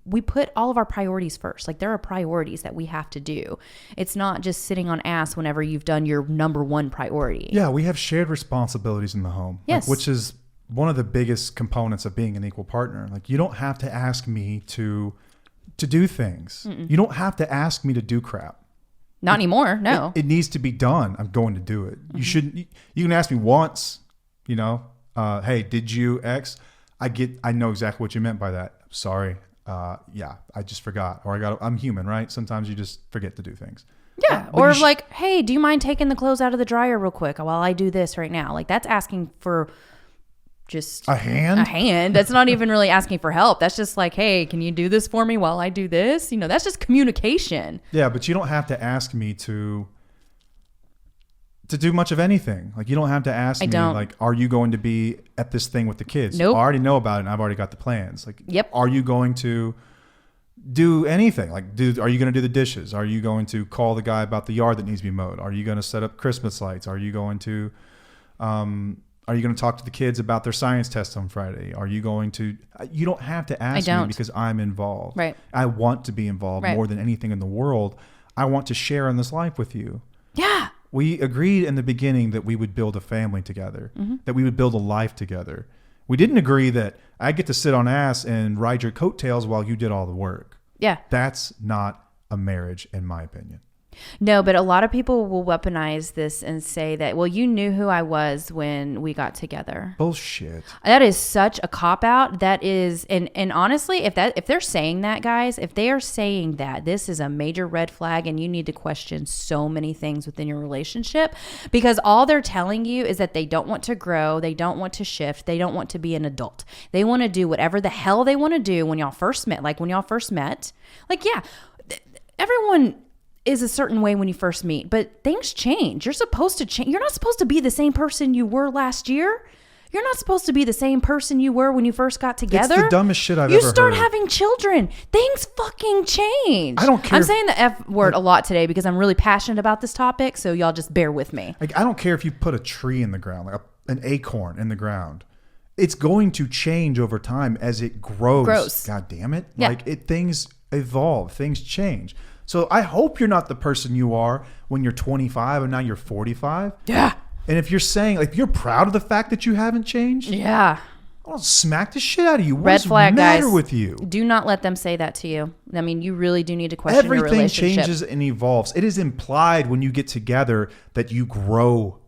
we put all of our priorities first. Like there are priorities that we have to do. It's not just sitting on ass whenever you've done your number one priority. Yeah, we have shared responsibilities in the home. Yes. Which is one of the biggest components of being an equal partner. Like you don't have to ask me to do things. You don't have to ask me to do crap. Not anymore. No. It needs to be done. I'm going to do it. You shouldn't. You can ask me once. Hey, did you X? I know exactly what you meant by that. Sorry. Yeah, I just forgot. Or I'm human, right? Sometimes you just forget to do things. Yeah. Or like, hey, do you mind taking the clothes out of the dryer real quick while I do this right now? Like that's asking for just a hand. That's not even really asking for help. That's just like, hey, can you do this for me while I do this? That's just communication. Yeah, but you don't have to ask me to do much of anything. Like you don't have to ask me like, are you going to be at this thing with the kids? Nope. I already know about it and I've already got the plans. Like, yep. Are you going to do anything? Like are you going to do the dishes? Are you going to call the guy about the yard that needs to be mowed? Are you going to set up Christmas lights? Are you going to talk to the kids about their science test on Friday? Are you going to, you don't have to ask me because I'm involved. Right. I want to be involved more than anything in the world. I want to share in this life with you. Yeah. We agreed in the beginning that we would build a family together, that we would build a life together. We didn't agree that I get to sit on ass and ride your coattails while you did all the work. Yeah. That's not a marriage, in my opinion. No, but a lot of people will weaponize this and say that, well, you knew who I was when we got together. Bullshit. That is such a cop-out. That is, and honestly, if they're saying that, guys, if they are saying that, this is a major red flag and you need to question so many things within your relationship, because all they're telling you is that they don't want to grow, they don't want to shift, they don't want to be an adult. They want to do whatever the hell they want to do when y'all first met. Like yeah, everyone is a certain way when you first meet, but things change. You're supposed to change. You're not supposed to be the same person you were last year. You're not supposed to be the same person you were when you first got together. It's the dumbest shit I've ever heard. You start having children. Things fucking change. I don't care. I'm saying the F word a lot today because I'm really passionate about this topic, so y'all just bear with me. Like, I don't care if you put a tree in the ground, like an acorn in the ground. It's going to change over time as it grows. God damn it. Yeah. Like things evolve, things change. So I hope you're not the person you are when you're 25 and now you're 45. Yeah. And if you're saying, like, you're proud of the fact that you haven't changed. Yeah. I'll smack the shit out of you. Red flag, What's the matter guys. with you? Do not let them say that to you. I mean, you really do need to question your Everything relationship. changes and evolves. It is implied when you get together that you grow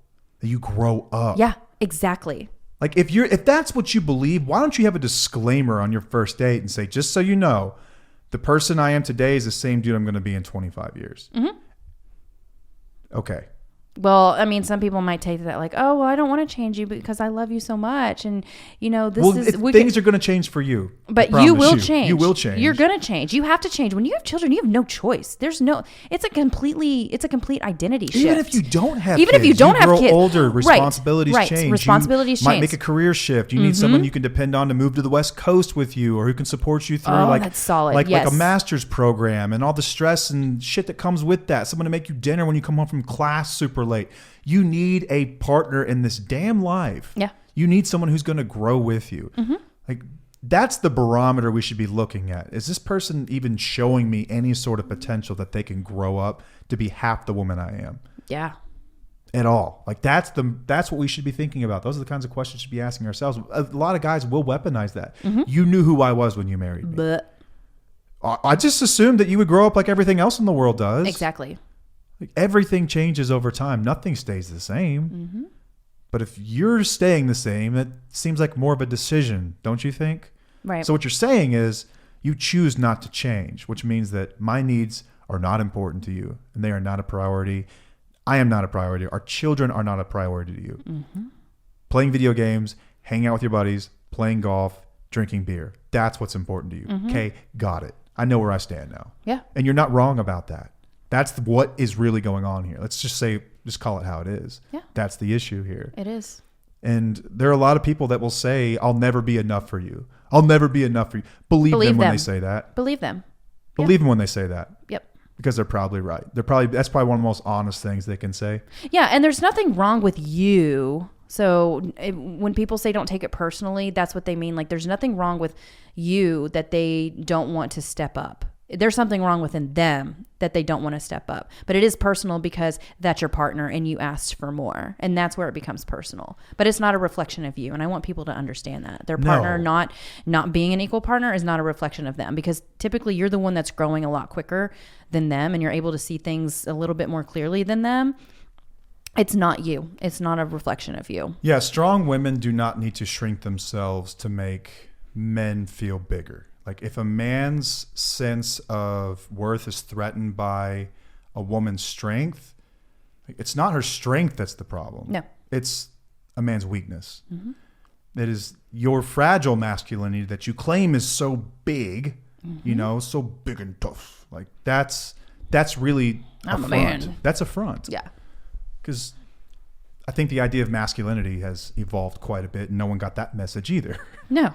up. Yeah, exactly. Like if that's what you believe, why don't you have a disclaimer on your first date and say, just so you know, the person I am today is the same dude I'm going to be in 25 years. Mm-hmm. Okay. Well, I mean, some people might take that like, oh, well, I don't want to change you because I love you so much. And, things are going to change for you. But you will change. You will change. You're going to change. You have to change. When you have children, you have no choice. It's a complete identity shift. Even if you don't have kids. If you grow kids. older, responsibilities change. Responsibilities change. Might make a career shift. You need someone you can depend on to move to the West Coast with you, or who can support you through that's solid. like a master's program and all the stress and shit that comes with that. Someone to make you dinner when you come home from class super late. You need a partner in this damn life. Yeah. You need someone who's going to grow with you. Mm-hmm. Like, that's the barometer we should be looking at. Is this person even showing me any sort of potential that they can grow up to be half the woman I am? Yeah. At all. Like, that's what we should be thinking about. Those are the kinds of questions we should be asking ourselves. A lot of guys will weaponize that. Mm-hmm. You knew who I was when you married me. But I just assumed that you would grow up like everything else in the world does. Exactly. Like, everything changes over time. Nothing stays the same. Mm-hmm. But if you're staying the same, that seems like more of a decision, don't you think? Right. So what you're saying is you choose not to change, which means that my needs are not important to you and they are not a priority. I am not a priority. Our children are not a priority to you. Mm-hmm. Playing video games, hanging out with your buddies, playing golf, drinking beer. That's what's important to you. Mm-hmm. Okay, got it. I know where I stand now. Yeah. And you're not wrong about that. That's what is really going on here. Let's just call it how it is. Yeah. That's the issue here. It is. And there are a lot of people that will say, I'll never be enough for you. I'll never be enough for you. Believe them when they say that. Believe them. Believe them when they say that. Yep. because they're probably right. That's probably one of the most honest things they can say. Yeah. And there's nothing wrong with you. So when people say don't take it personally, that's what they mean. Like there's nothing wrong with you that they don't want to step up. There's something wrong within them that they don't want to step up. But it is personal because that's your partner and you asked for more. And that's where it becomes personal. But it's not a reflection of you. And I want people to understand that. Their partner not being an equal partner is not a reflection of them, because typically you're the one that's growing a lot quicker than them and you're able to see things a little bit more clearly than them. It's not you. It's not a reflection of you. Yeah, strong women do not need to shrink themselves to make men feel bigger. Like if a man's sense of worth is threatened by a woman's strength, it's not her strength that's the problem. No. It's a man's weakness. Mm-hmm. It is your fragile masculinity that you claim is so big, so big and tough. Like that's really I'm a a front. man. That's a front. Yeah. Because I think the idea of masculinity has evolved quite a bit, and no one got that message either. No.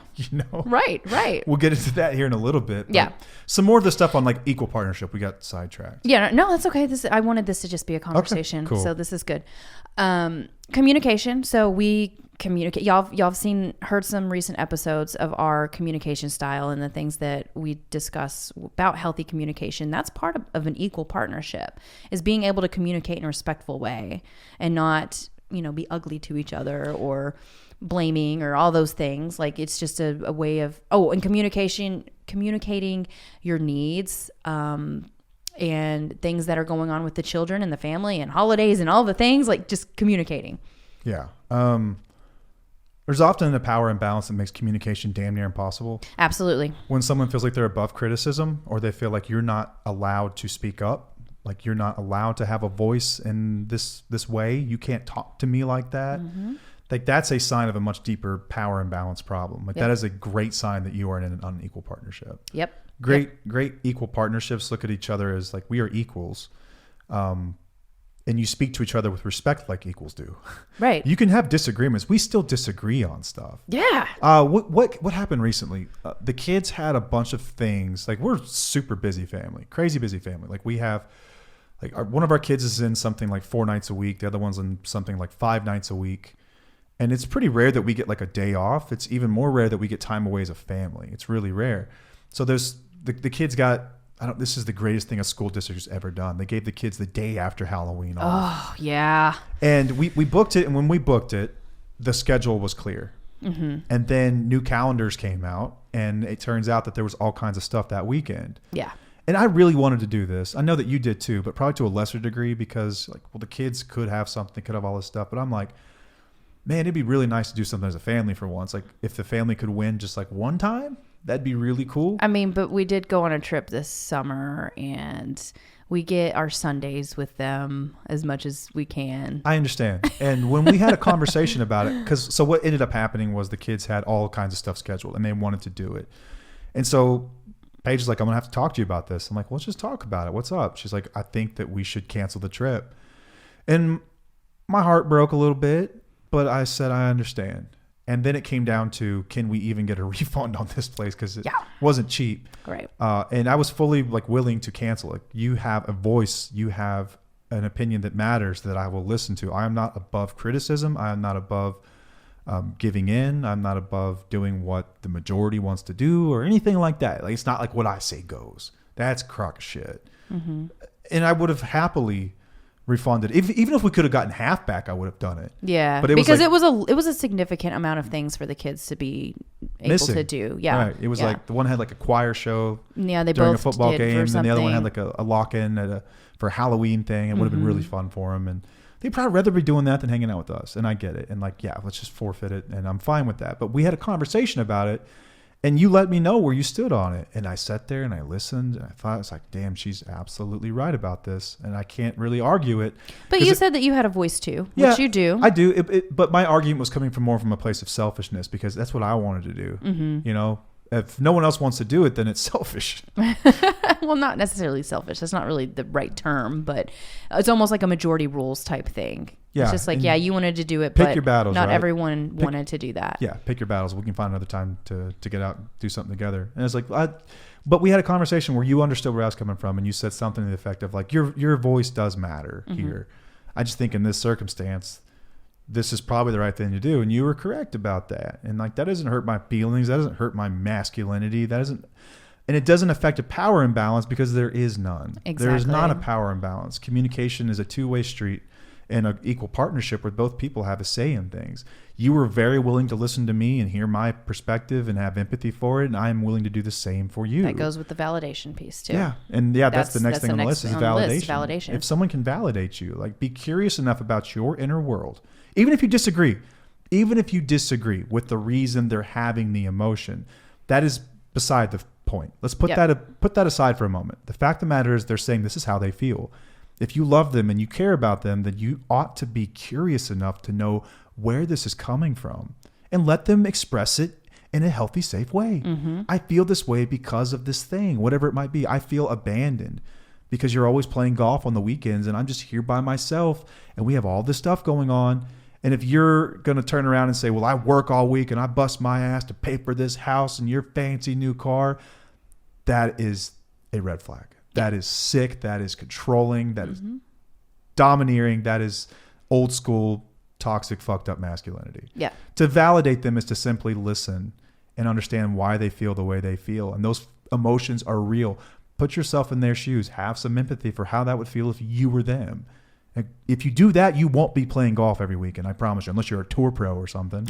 Right. Right. We'll get into that here in a little bit. Yeah. Some more of the stuff on like equal partnership. We got sidetracked. Yeah. No, that's okay. I wanted this to just be a conversation. Okay, cool. So this is good. Communication. So we communicate. Y'all have heard some recent episodes of our communication style and the things that we discuss about healthy communication. That's part of an equal partnership, is being able to communicate in a respectful way and not, be ugly to each other or blaming or all those things. Like it's just a way of, and communicating your needs, and things that are going on with the children and the family and holidays and all the things, like just communicating. Yeah. There's often a power imbalance that makes communication damn near impossible. Absolutely. When someone feels like they're above criticism, or they feel like you're not allowed to speak up, like you're not allowed to have a voice in this way. You can't talk to me like that. Mm-hmm. Like that's a sign of a much deeper power imbalance problem. Like that is a great sign that you are in an unequal partnership. Yep. Great equal partnerships look at each other as like we are equals. And you speak to each other with respect like equals do. Right. You can have disagreements. We still disagree on stuff. Yeah. What happened recently? The kids had a bunch of things. Like we're super busy family, crazy busy family. Like we have, like one of our kids is in something like 4 nights a week. The other one's in something like 5 nights a week. And it's pretty rare that we get like a day off. It's even more rare that we get time away as a family. It's really rare. So there's the kids got, this is the greatest thing a school district has ever done. They gave the kids the day after Halloween off. Oh, yeah. And we booked it. And when we booked it, the schedule was clear. Mm-hmm. And then new calendars came out. And it turns out that there was all kinds of stuff that weekend. Yeah. And I really wanted to do this. I know that you did too, but probably to a lesser degree because the kids could have something, could have all this stuff. But I'm like, man, it'd be really nice to do something as a family for once. Like if the family could win just like one time, that'd be really cool. I mean, but we did go on a trip this summer and we get our Sundays with them as much as we can. I understand. And when we had a conversation about it, so what ended up happening was the kids had all kinds of stuff scheduled and they wanted to do it. And so Paige is like, I'm going to have to talk to you about this. I'm like, well, let's just talk about it. What's up? She's like, I think that we should cancel the trip. And my heart broke a little bit, but I said, I understand. And then it came down to, can we even get a refund on this place? Because it wasn't cheap. Right. And I was fully like willing to cancel it. You have a voice. You have an opinion that matters that I will listen to. I am not above criticism. I am not above giving in. I'm not above doing what the majority wants to do or anything like that. Like it's not like what I say goes. That's crock of shit. Mm-hmm. And I would have happily refunded. Even if we could have gotten half back, I would have done it. Yeah, but it was a significant amount of things for the kids to be able to do. Yeah, right. It was like the one had like a choir show. Yeah, they during both a football did game, and something. the other one had like a lock-in for a Halloween thing. It would have been really fun for them, and they'd probably rather be doing that than hanging out with us. And I get it. And like, yeah, let's just forfeit it, and I'm fine with that. But we had a conversation about it. And you let me know where you stood on it. And I sat there and I listened and I thought, it's like, damn, she's absolutely right about this. And I can't really argue it. But you said that you had a voice too, which you do. I do. But my argument was coming from a place of selfishness because that's what I wanted to do. Mm-hmm. You know, if no one else wants to do it, then it's selfish. Well, not necessarily selfish. That's not really the right term, but it's almost like a majority rules type thing. Yeah. It's just like, you wanted to do it, but your battles, not right? everyone wanted to do that. Yeah. Pick your battles. We can find another time to get out and do something together. And it's like, But we had a conversation where you understood where I was coming from, and you said something to the effect of like, your voice does matter here. I just think in this circumstance, this is probably the right thing to do. And you were correct about that. And like, that doesn't hurt my feelings. That doesn't hurt my masculinity. And it doesn't affect a power imbalance because there is none. Exactly. There is not a power imbalance. Communication is a two-way street in an equal partnership where both people have a say in things. You were very willing to listen to me and hear my perspective and have empathy for it. And I am willing to do the same for you. That goes with the validation piece too. Yeah. And that's the next thing on the list is validation. If someone can validate you, like be curious enough about your inner world, even if you disagree with the reason they're having the emotion, that is beside the point. Let's put that aside for a moment. The fact of the matter is they're saying this is how they feel. If you love them and you care about them, then you ought to be curious enough to know where this is coming from and let them express it in a healthy, safe way. I feel this way because of this thing, whatever it might be. I feel abandoned because you're always playing golf on the weekends and I'm just here by myself and we have all this stuff going on. And if you're going to turn around and say, well, I work all week and I bust my ass to pay for this house and your fancy new car, that is a red flag. That is sick. That is controlling. That is domineering. That is old school, toxic, fucked up masculinity. Yeah. To validate them is to simply listen and understand why they feel the way they feel. And those emotions are real. Put yourself in their shoes. Have some empathy for how that would feel if you were them. If you do that, you won't be playing golf every weekend, I promise you, unless you're a tour pro or something,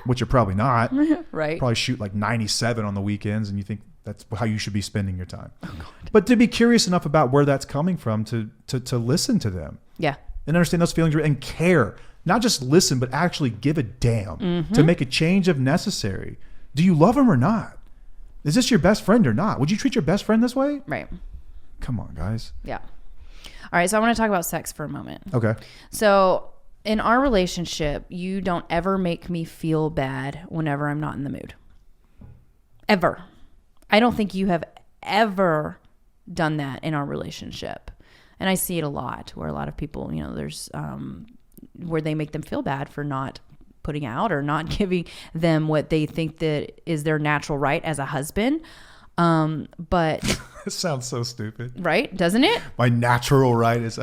which you're probably not. Right. Probably shoot like 97 on the weekends and you think that's how you should be spending your time. Oh, God. But to be curious enough about where that's coming from to listen to them. Yeah. And understand those feelings and care. Not just listen, but actually give a damn to make a change if necessary. Do you love them or not? Is this your best friend or not? Would you treat your best friend this way? Right. Come on, guys. Yeah. All right, so I want to talk about sex for a moment. Okay. So in our relationship, you don't ever make me feel bad whenever I'm not in the mood. Ever. I don't think you have ever done that in our relationship. And I see it a lot where a lot of people, there's where they make them feel bad for not putting out or not giving them what they think that is their natural right as a husband. But it sounds so stupid, right? Doesn't it? My natural right is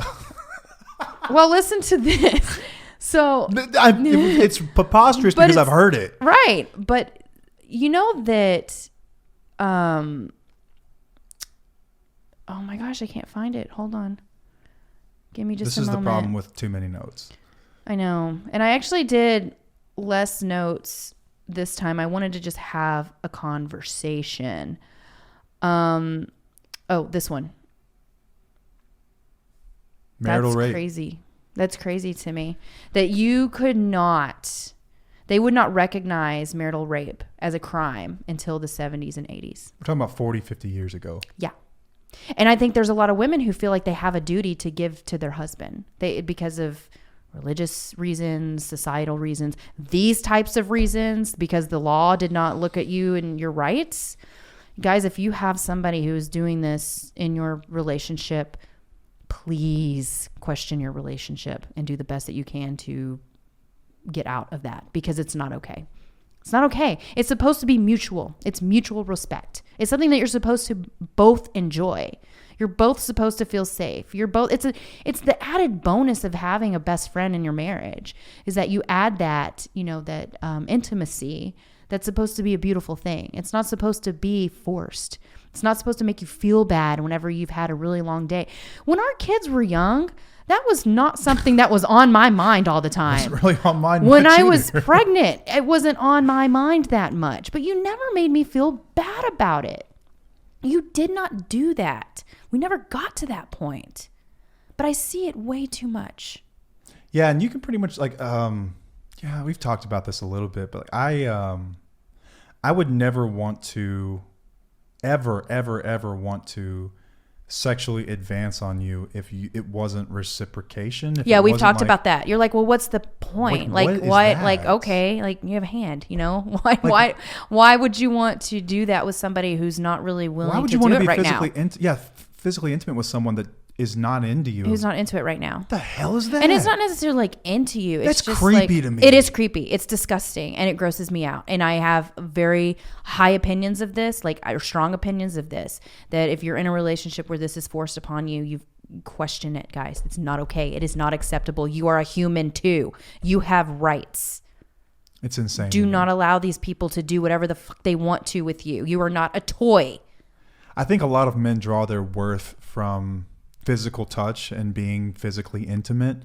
well, listen to this. So it's preposterous because I've heard it. Right. But you know that, oh my gosh, I can't find it. Hold on. Give me just a moment. This is the problem with too many notes. I know. And I actually did less notes this time. I wanted to just have a conversation. This one. Marital That's rape. Crazy. That's crazy to me that you could not, they would not recognize marital rape as a crime until the 70s and 80s. We're talking about 40, 50 years ago. Yeah. And I think there's a lot of women who feel like they have a duty to give to their husband. Because of religious reasons, societal reasons, these types of reasons, because the law did not look at you and your rights. Guys, if you have somebody who is doing this in your relationship, please question your relationship and do the best that you can to get out of that, because it's not okay. It's not okay. It's supposed to be mutual. It's mutual respect. It's something that you're supposed to both enjoy. You're both supposed to feel safe. It's the added bonus of having a best friend in your marriage, is that you add that, intimacy that's supposed to be a beautiful thing. It's not supposed to be forced. It's not supposed to make you feel bad whenever you've had a really long day. When our kids were young, that was not something that was on my mind all the time. It wasn't really on my mind. When I was pregnant, it wasn't on my mind that much. But you never made me feel bad about it. You did not do that. We never got to that point. But I see it way too much. Yeah, and you can pretty much we've talked about this a little bit, but I would never want to ever want to sexually advance on you if it wasn't reciprocation. Yeah, we've talked about that. You're like, well, what's the point? Why? Like, okay, like you have a hand, why would you want to do that with somebody who's not really willing to do it right now? Physically intimate with someone that is not into you. Who's not into it right now. What the hell is that? And it's not necessarily like into you. It's That's just creepy like, to me. It is creepy. It's disgusting and it grosses me out. And I have very high opinions of this, like strong opinions of this, that if you're in a relationship where this is forced upon you, you question it, guys. It's not okay. It is not acceptable. You are a human too. You have rights. It's insane. Do not allow these people to do whatever the fuck they want to with you. You are not a toy. I think a lot of men draw their worth from physical touch and being physically intimate,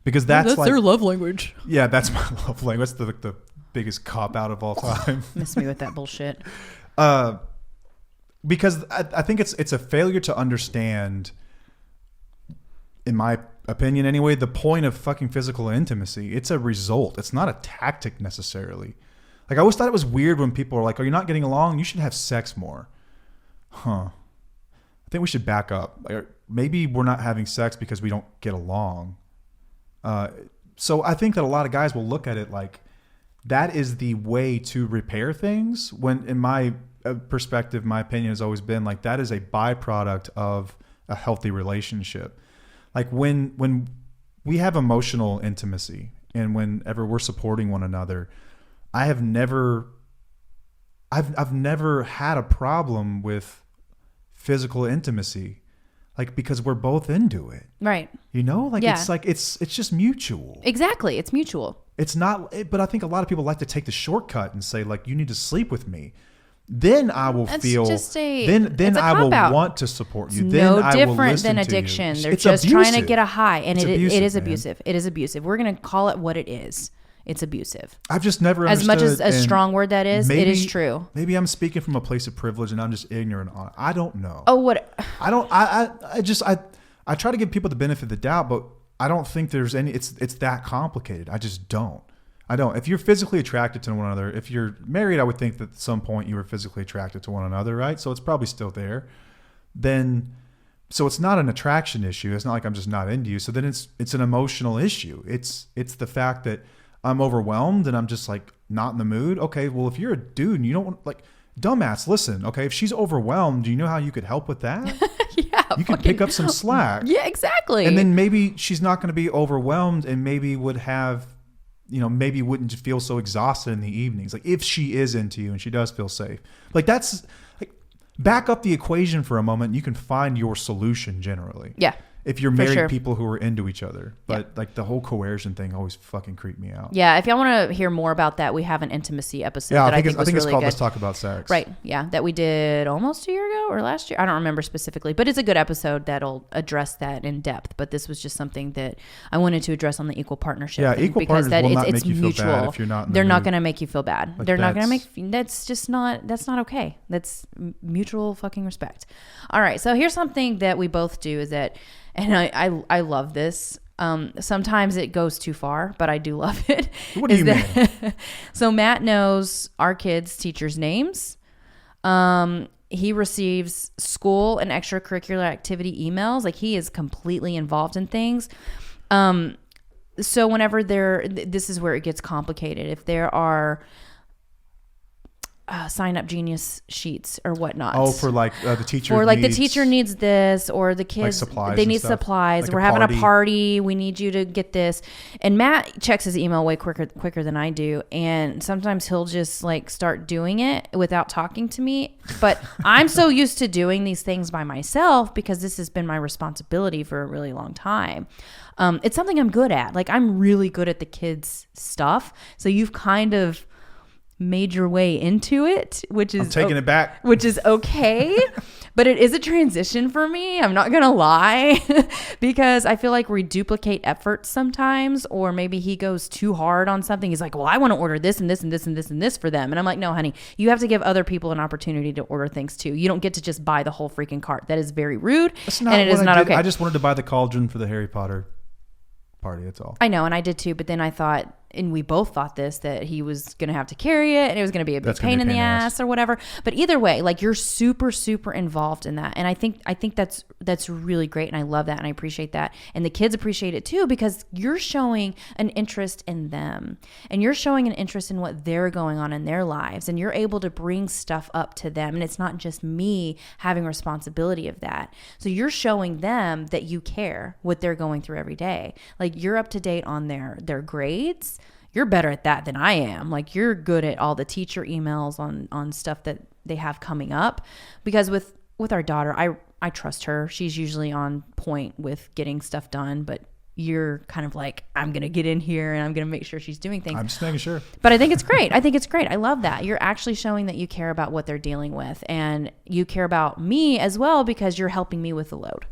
because that's like their love language. Yeah, that's my love language. That's the biggest cop out of all time. Miss me with that bullshit. Because I think it's a failure to understand, in my opinion anyway, the point of fucking physical intimacy. It's a result. It's not a tactic necessarily. Like, I always thought it was weird when people are like, "Oh, you're not getting along? You should have sex more." Huh. I think we should back up. Like, maybe we're not having sex because we don't get along. So I think that a lot of guys will look at it like that is the way to repair things, when in my perspective, my opinion has always been like that is a byproduct of a healthy relationship. Like when we have emotional intimacy and whenever we're supporting one another, I've never had a problem with physical intimacy, like, because we're both into it, Right. you know, like, Yeah. it's like it's just mutual. Exactly. It's mutual. It's not, but I think a lot of people like to take the shortcut and say, like, you need to sleep with me, then I will That's feel just then it's a I will cop-out. want to support you. It's Then no I will different listen than to you. addiction. They're It's just trying to abusive. get a high, and It's it is man. abusive. It is abusive. We're going to call it what it is. It's abusive. I've just never As much as understood, a and strong word that is, it is true. Maybe I'm speaking from a place of privilege and I'm just ignorant on it. I don't know. Oh, what? I don't. I try to give people the benefit of the doubt, but I don't think there's any. It's that complicated. I just don't. I don't. If you're physically attracted to one another, if you're married, I would think that at some point you were physically attracted to one another, right? So it's probably still there. So it's not an attraction issue. It's not like I'm just not into you. So then it's an emotional issue. It's the fact that I'm overwhelmed and I'm just like not in the mood. Okay, well, if you're a dude and you don't want, like, dumbass, listen, okay, if she's overwhelmed, do you know how you could help with that? Yeah. You could pick up some slack. Yeah, exactly. And then maybe she's not going to be overwhelmed and maybe would have, maybe wouldn't feel so exhausted in the evenings. Like, if she is into you and she does feel safe. Like, that's like, back up the equation for a moment. You can find your solution generally. Yeah. If you're married sure. people who are into each other. But like the whole coercion thing always fucking creeped me out. Yeah, if y'all want to hear more about that, we have an intimacy episode Yeah, that I think was it's really called good. Let's Talk About Sex. Right, yeah, that we did almost a year ago or last year. I don't remember specifically, but it's a good episode that'll address that in depth. But this was just something that I wanted to address on the equal partnership. Yeah, thing, equal because partners will not it's make you mutual. feel bad if you're not in the They're not mood. going to make you feel bad. Like, They're not going to make. That's not okay. That's mutual fucking respect. All right, so here's something that we both do is that, and I love this. Sometimes it goes too far, but I do love it. What do you mean? So Matt knows our kids' teachers' names. He receives school and extracurricular activity emails. Like, he is completely involved in things. So whenever this is where it gets complicated. If there are sign up genius sheets or whatnot. Oh, for like the teacher. Or like the teacher needs this, or the kids, supplies they and need stuff. supplies. Like We're having a party. We need you to get this. And Matt checks his email way quicker than I do. And sometimes he'll just like start doing it without talking to me. But I'm so used to doing these things by myself because this has been my responsibility for a really long time. It's something I'm good at. Like, I'm really good at the kids' stuff. So you've kind of made your way into it, which is I'm taking it back, which is okay. But it is a transition for me. I'm not going to lie because I feel like we duplicate efforts sometimes, or maybe he goes too hard on something. He's like, well, I want to order this and this and this and this and this for them. And I'm like, no, honey, you have to give other people an opportunity to order things too. You don't get to just buy the whole freaking cart. That is very rude. And it is not okay. I just wanted to buy the cauldron for the Harry Potter party. That's all. I know. And I did too. But then I thought, and we both thought this, that he was going to have to carry it and it was going to be a big That's gonna pain be in a the pain in the ass or whatever. But either way, like, you're super, super involved in that. And I think that's really great. And I love that. And I appreciate that. And the kids appreciate it too, because you're showing an interest in them and you're showing an interest in what they're going on in their lives. And you're able to bring stuff up to them. And it's not just me having responsibility of that. So you're showing them that you care what they're going through every day. Like, you're up to date on their grades. You're better at that than I am. Like, you're good at all the teacher emails on stuff that they have coming up. Because with our daughter, I trust her. She's usually on point with getting stuff done, but you're kind of like, I'm going to get in here and I'm going to make sure she's doing things. I'm just making sure. But I think it's great. I love that. You're actually showing that you care about what they're dealing with, and you care about me as well, because you're helping me with the load.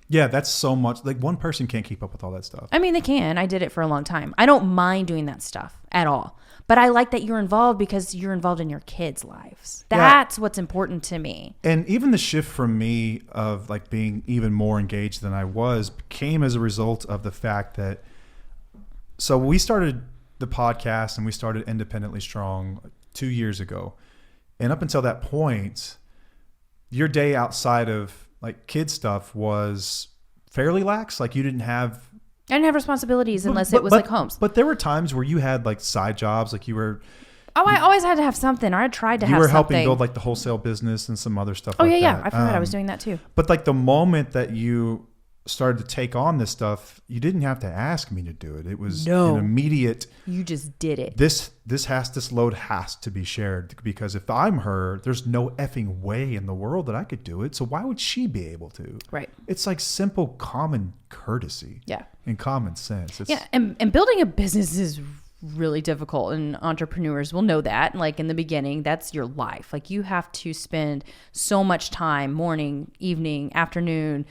Yeah, that's so much. Like, one person can't keep up with all that stuff. I mean, they can. I did it for a long time. I don't mind doing that stuff at all. But I like that you're involved, because you're involved in your kids' lives. That's what's important to me. And even the shift from me of like being even more engaged than I was came as a result of the fact that, so we started the podcast and we started Independently Strong 2 years ago. And up until that point, your day outside of like kid stuff was fairly lax. Like, you didn't have... I didn't have responsibilities unless it was like homes. But there were times where you had like side jobs, like you were... Oh, I always had to have something. Or I tried to have something. You were helping build like the wholesale business and some other stuff like that. Yeah. I forgot I was doing that too. But like the moment that you started to take on this stuff, you didn't have to ask me to do it. It was an immediate... You just did it. This load has to be shared, because if I'm her, there's no effing way in the world that I could do it. So why would she be able to? Right. It's like simple common courtesy. Yeah. And common sense. And building a business is really difficult, and entrepreneurs will know that. Like, in the beginning, that's your life. Like, you have to spend so much time, morning, evening, afternoon,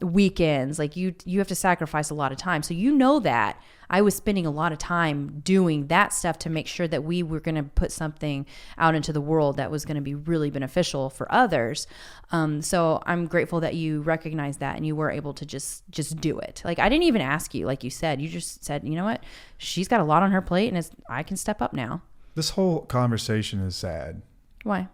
weekends. Like, you have to sacrifice a lot of time. So you know that I was spending a lot of time doing that stuff to make sure that we were going to put something out into the world that was going to be really beneficial for others. So I'm grateful that you recognized that and you were able to just do it. Like, I didn't even ask you, like you said. You just said, you know what? She's got a lot on her plate, and I can step up now. This whole conversation is sad. Why?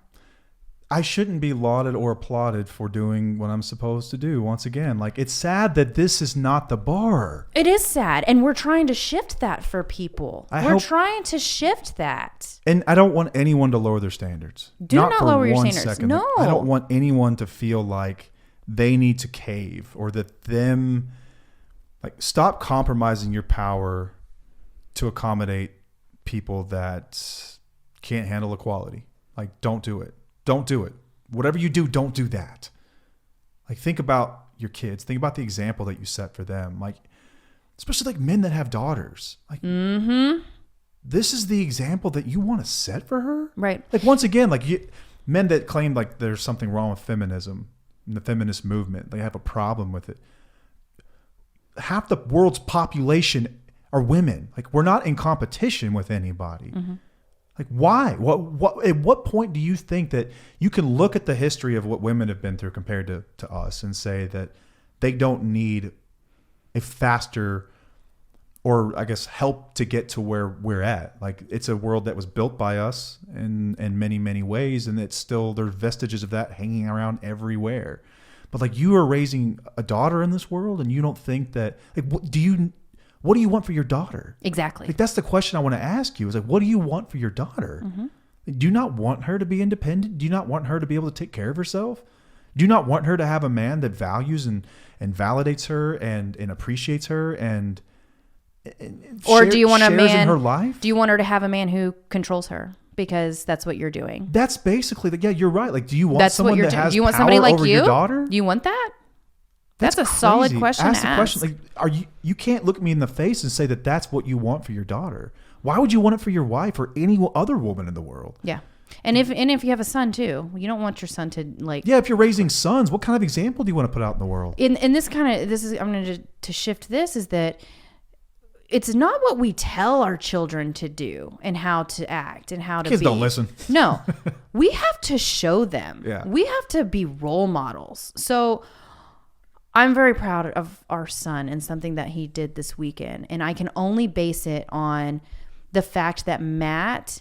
I shouldn't be lauded or applauded for doing what I'm supposed to do. Once again, like, it's sad that this is not the bar. It is sad. And we're trying to shift that for people. We're trying to shift that. And I don't want anyone to lower their standards. Do not lower your standards. Second. No. Like, I don't want anyone to feel like they need to cave, or that stop compromising your power to accommodate people that can't handle equality. Like, don't do it. Don't do it. Whatever you do, don't do that. Like, think about your kids. Think about the example that you set for them. Like, especially like men that have daughters. Like, this is the example that you want to set for her? Right. Like, once again, like, men that claim like there's something wrong with feminism and the feminist movement, they have a problem with it. Half the world's population are women. Like, we're not in competition with anybody. Mm-hmm. Like, why? At what point do you think that you can look at the history of what women have been through compared to us and say that they don't need a faster, or I guess help to get to where we're at? Like, it's a world that was built by us in many, many ways, and it's still, there's vestiges of that hanging around everywhere. But like, you are raising a daughter in this world, and you don't think that, like, what do you want for your daughter? Exactly. Like, that's the question I want to ask you, is like, what do you want for your daughter? Mm-hmm. Do you not want her to be independent? Do you not want her to be able to take care of herself? Do you not want her to have a man that values and validates her and appreciates her and or do you want a man in her life? Do you want her to have a man who controls her? Because that's what you're doing. That's basically yeah, you're right. Like, do you want someone that has do you want power somebody like over you? your daughter? Do you want that? That's a crazy. solid question ask to the ask. Question, like, you can't look me in the face and say that that's what you want for your daughter. Why would you want it for your wife or any other woman in the world? Yeah. And if you have a son too, you don't want your son to like. Yeah, if you're raising sons, what kind of example do you want to put out in the world? I'm going to shift this, is that it's not what we tell our children to do and how to act and how to Kids be. don't listen. No, we have to show them. Yeah. We have to be role models. So I'm very proud of our son and something that he did this weekend. And I can only base it on the fact that Matt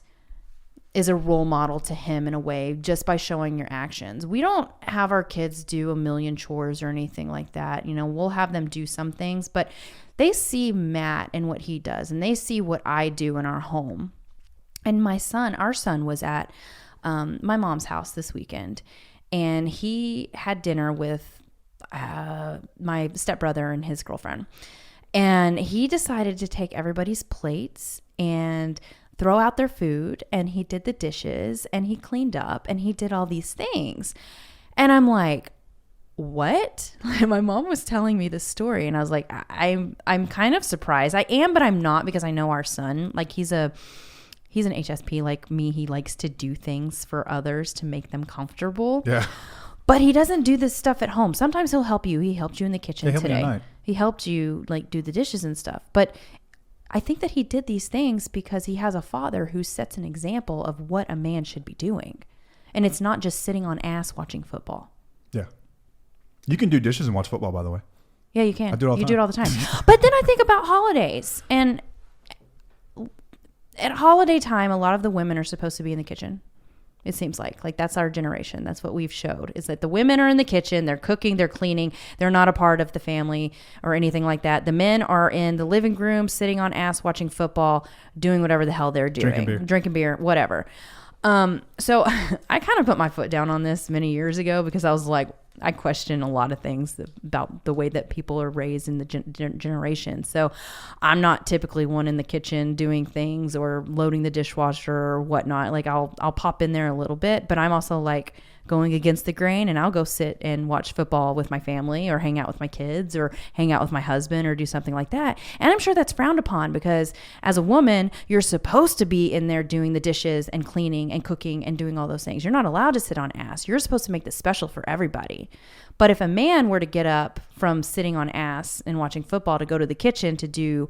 is a role model to him in a way just by showing your actions. We don't have our kids do a million chores or anything like that. We'll have them do some things, but they see Matt and what he does, and they see what I do in our home. And our son was at my mom's house this weekend, and he had dinner with my stepbrother and his girlfriend. And he decided to take everybody's plates and throw out their food, and he did the dishes, and he cleaned up, and he did all these things. And I'm like, what? My mom was telling me this story, and I was like, I'm kind of surprised. I am, but I'm not, because I know our son, like he's an HSP like me. He likes to do things for others to make them comfortable. Yeah. But he doesn't do this stuff at home. Sometimes he'll help you. He helped you in the kitchen today. He helped you like do the dishes and stuff. But I think that he did these things because he has a father who sets an example of what a man should be doing. And it's not just sitting on ass watching football. Yeah. You can do dishes and watch football, by the way. Yeah, you can. I do it all the time. You do it all the time. But then I think about holidays. And at holiday time, a lot of the women are supposed to be in the kitchen. It seems like that's our generation. That's what we've showed, is that the women are in the kitchen, they're cooking, they're cleaning, they're not a part of the family or anything like that. The men are in the living room, sitting on ass, watching football, doing whatever the hell they're doing, drinking beer, whatever. So I kind of put my foot down on this many years ago because I was like, I question a lot of things about the way that people are raised in the generation. So I'm not typically one in the kitchen doing things or loading the dishwasher or whatnot. Like I'll pop in there a little bit, but I'm also like going against the grain, and I'll go sit and watch football with my family or hang out with my kids or hang out with my husband or do something like that. And I'm sure that's frowned upon because as a woman, you're supposed to be in there doing the dishes and cleaning and cooking and doing all those things. You're not allowed to sit on ass. You're supposed to make this special for everybody. But if a man were to get up from sitting on ass and watching football to go to the kitchen to do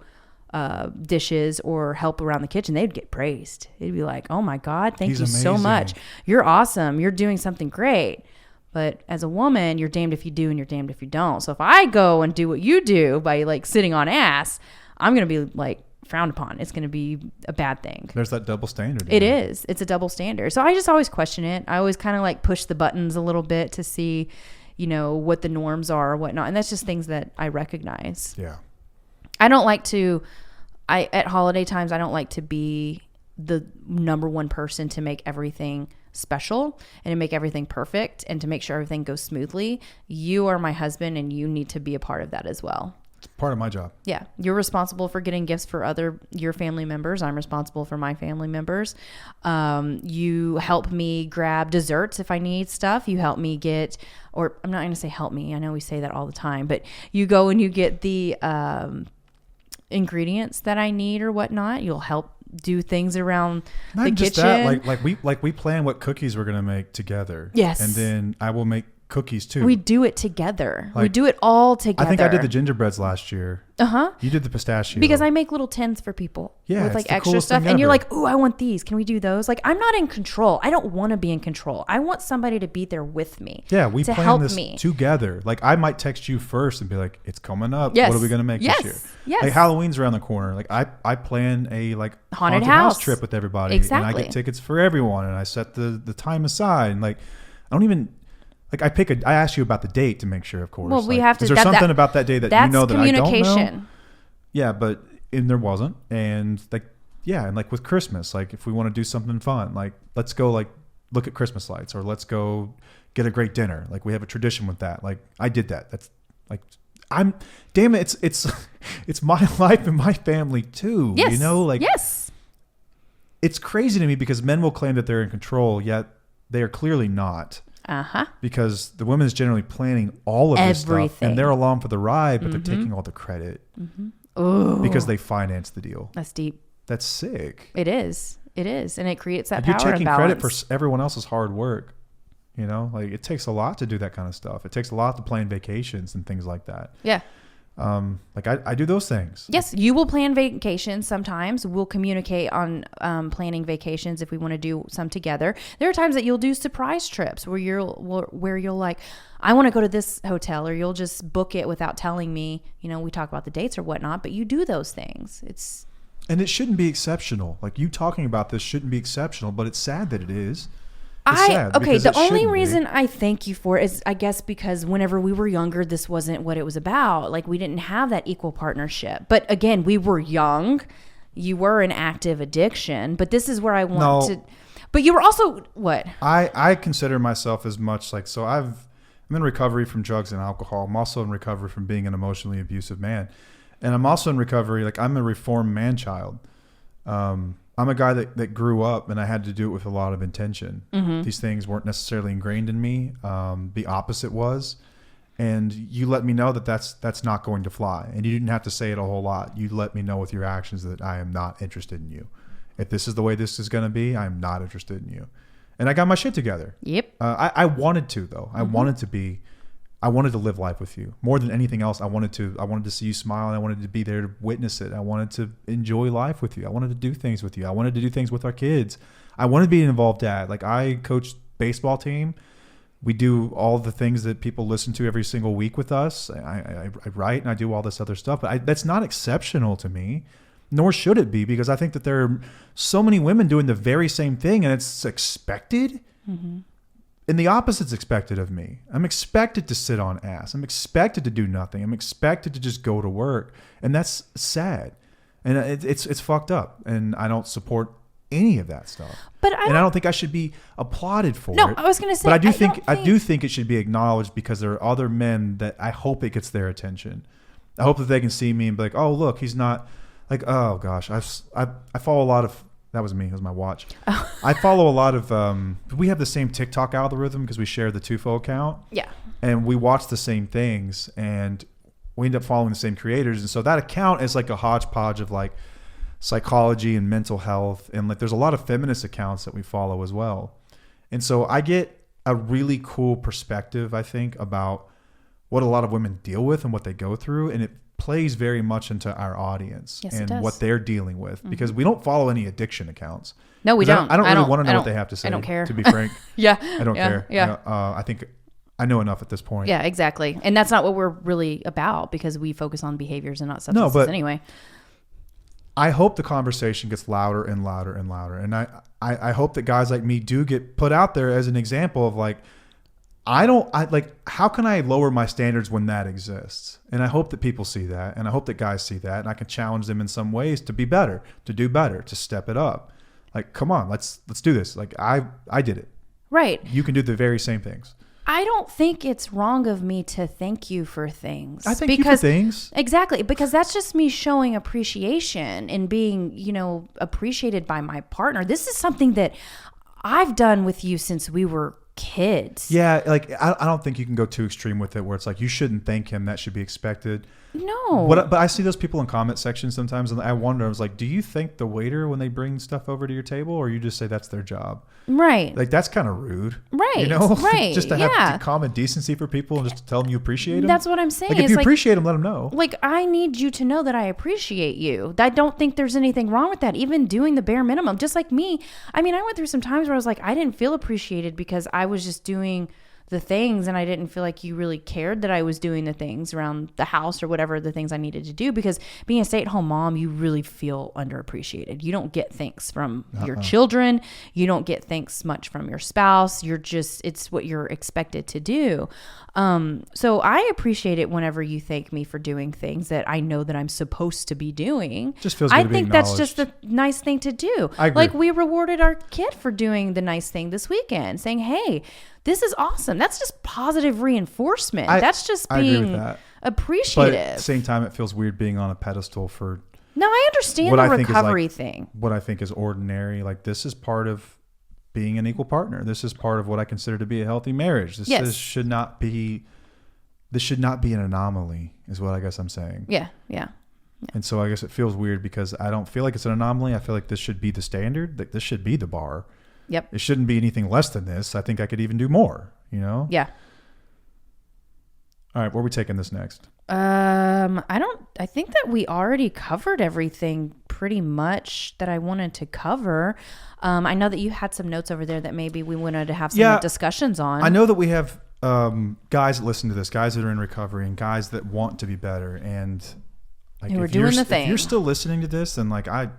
dishes or help around the kitchen, they'd get praised. They'd be like, oh my God, thank you so much. You're awesome. You're doing something great. But as a woman, you're damned if you do and you're damned if you don't. So if I go and do what you do by like sitting on ass, I'm going to be like frowned upon. It's going to be a bad thing. There's that double standard. It is. It's a double standard. So I just always question it. I always kind of like push the buttons a little bit to see, what the norms are or whatnot. And that's just things that I recognize. Yeah. I don't like to, at holiday times, I don't like to be the number one person to make everything special and to make everything perfect and to make sure everything goes smoothly. You are my husband and you need to be a part of that as well. It's part of my job. Yeah. You're responsible for getting gifts for your family members. I'm responsible for my family members. You help me grab desserts if I need stuff. You help me get, or I'm not going to say help me. I know we say that all the time, but you go and you get the ingredients that I need or whatnot. You'll help do things around the kitchen. That, like we plan what cookies we're going to make together. Yes. And then I will make cookies too. We do it together. We do it all together. I think I did the gingerbreads last year. Uh-huh. You did the pistachio. Because I make little tins for people with like extra stuff. And you're like, ooh, I want these. Can we do those? Like, I'm not in control. I don't want to be in control. I want somebody to be there with me. Yeah, we to plan help this me together. Like, I might text you first and be like, it's coming up. Yes. What are we going to make this year? Yes. Like, Halloween's around the corner. Like, I plan a like haunted house trip with everybody. Exactly. And I get tickets for everyone. And I set the time aside. And like, I don't even... Like I asked you about the date to make sure, of course. Well, we like, have to. Is there something about that day that you know that I don't know? Yeah, and there wasn't. And and like with Christmas, like if we want to do something fun, like let's go like look at Christmas lights or let's go get a great dinner. Like we have a tradition with that. Like I did that. That's like damn it. It's my life and my family too. Yes. Like yes. It's crazy to me because men will claim that they're in control, yet they are clearly not. Uh-huh. Because the woman is generally planning all of this stuff and they're along for the ride, but they're taking all the credit because they finance the deal. That's deep. That's sick. It is. And it creates that and power you're taking imbalance. credit for everyone else's hard work. Like it takes a lot to do that kind of stuff. It takes a lot to plan vacations and things like that. Yeah. Like I do those things. Yes, you will plan vacations sometimes. We'll communicate on planning vacations if we want to do some together. There are times that you'll do surprise trips where you'll like, I want to go to this hotel, or you'll just book it without telling me. We talk about the dates or whatnot, but you do those things. And it shouldn't be exceptional. Like, you talking about this shouldn't be exceptional, but it's sad that it is. The only reason I thank you for it is, I guess, because whenever we were younger, this wasn't what it was about. Like, we didn't have that equal partnership. But again, we were young. You were in active addiction, but this is where I want to. But you were also what? I consider myself as much like, so I'm in recovery from drugs and alcohol. I'm also in recovery from being an emotionally abusive man, and I'm also in recovery. Like, I'm a reformed man child. I'm a guy that grew up, and I had to do it with a lot of intention. Mm-hmm. These things weren't necessarily ingrained in me. The opposite was. And you let me know that that's not going to fly. And you didn't have to say it a whole lot. You let me know with your actions that I am not interested in you. If this is the way this is going to be, I'm not interested in you. And I got my shit together. Yep. I wanted to, though. I wanted to live life with you more than anything else. I wanted to see you smile, and I wanted to be there to witness it. I wanted to enjoy life with you. I wanted to do things with you. I wanted to do things with our kids. I wanted to be an involved dad. Like, I coached baseball team. We do all the things that people listen to every single week with us. I write and I do all this other stuff, but that's not exceptional to me, nor should it be, because I think that there are so many women doing the very same thing, and it's expected. Mm-hmm. And the opposite's expected of me. I'm expected to sit on ass. I'm expected to do nothing. I'm expected to just go to work. And that's sad. And it's fucked up. And I don't support any of that stuff. I don't think I should be applauded for it. No, I was going to say. But I do think it should be acknowledged, because there are other men that I hope it gets their attention. I hope that they can see me and be like, oh, look, he's not like, oh gosh, I follow a lot of. That was me. It was my watch. Oh. I follow a lot of, we have the same TikTok algorithm because we share the Tufo account. Yeah. And we watch the same things, and we end up following the same creators. And so that account is like a hodgepodge of like psychology and mental health. And like, there's a lot of feminist accounts that we follow as well. And so I get a really cool perspective, I think, about what a lot of women deal with and what they go through. And it plays very much into our audience and what they're dealing with, because we don't follow any addiction accounts. No, we don't. I don't really want to know what they have to say. I don't care. To be frank. Yeah. I don't care. Yeah. I think I know enough at this point. Yeah, exactly. And that's not what we're really about, because we focus on behaviors and not substances anyway. I hope the conversation gets louder and louder and louder. And I hope that guys like me do get put out there as an example of like, how can I lower my standards when that exists? And I hope that people see that, and I hope that guys see that, and I can challenge them in some ways to be better, to do better, to step it up. Like, come on, let's do this. Like, I did it. Right. You can do the very same things. I don't think it's wrong of me to thank you for things. I thank you for things. Exactly. Because that's just me showing appreciation and being, appreciated by my partner. This is something that I've done with you since we were kids. Yeah. Like, I don't think you can go too extreme with it where it's like, you shouldn't thank him. That should be expected. No. But I see those people in comment sections sometimes, and I wonder, I was like, do you thank the waiter when they bring stuff over to your table, or you just say that's their job? Right. Like, that's kind of rude. Right. Right. Just to have common decency for people and just to tell them you appreciate them. That's what I'm saying. Like, if you appreciate them, let them know. Like, I need you to know that I appreciate you. I don't think there's anything wrong with that. Even doing the bare minimum, just like me. I mean, I went through some times where I was like, I didn't feel appreciated because I was just doing the things, and I didn't feel like you really cared that I was doing the things around the house or whatever the things I needed to do, because being a stay-at-home mom, you really feel underappreciated. You don't get thanks from your children. You don't get thanks much from your spouse. It's what you're expected to do. So I appreciate it whenever you thank me for doing things that I know that I'm supposed to be doing. Just feels good to be think that's just a nice thing to do. I agree. Like, we rewarded our kid for doing the nice thing this weekend, saying, hey, this is awesome. That's just positive reinforcement. That's just being appreciative. But at the same time, it feels weird being on a pedestal for. No, I understand the recovery thing. What I think is ordinary. Like, this is part of being an equal partner. This is part of what I consider to be a healthy marriage. This should not be an anomaly, is what I guess I'm saying. Yeah. And so I guess it feels weird because I don't feel like it's an anomaly. I feel like this should be the standard. That this should be the bar. Yep. It shouldn't be anything less than this. I think I could even do more, Yeah. All right. Where are we taking this next? I think that we already covered everything pretty much that I wanted to cover. I know that you had some notes over there that maybe we wanted to have some discussions on. I know that we have guys that listen to this, guys that are in recovery, and guys that want to be better. And like, we're doing the thing. If you're still listening to this, then like I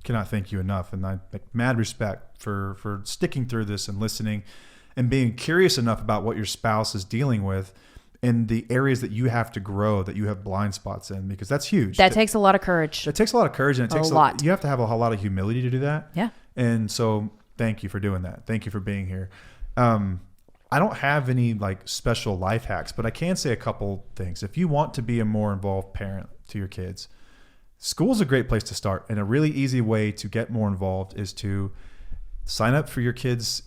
cannot thank you enough, and I mad respect for sticking through this and listening and being curious enough about what your spouse is dealing with in the areas that you have to grow, that you have blind spots in, because that's huge. That takes a lot of courage. It takes a lot of courage, and it takes a lot. You have to have a whole lot of humility to do that. Yeah. And so thank you for doing that. Thank you for being here. I don't have any like special life hacks, but I can say a couple things. If you want to be a more involved parent to your kids, school's a great place to start. And a really easy way to get more involved is to sign up for your kids'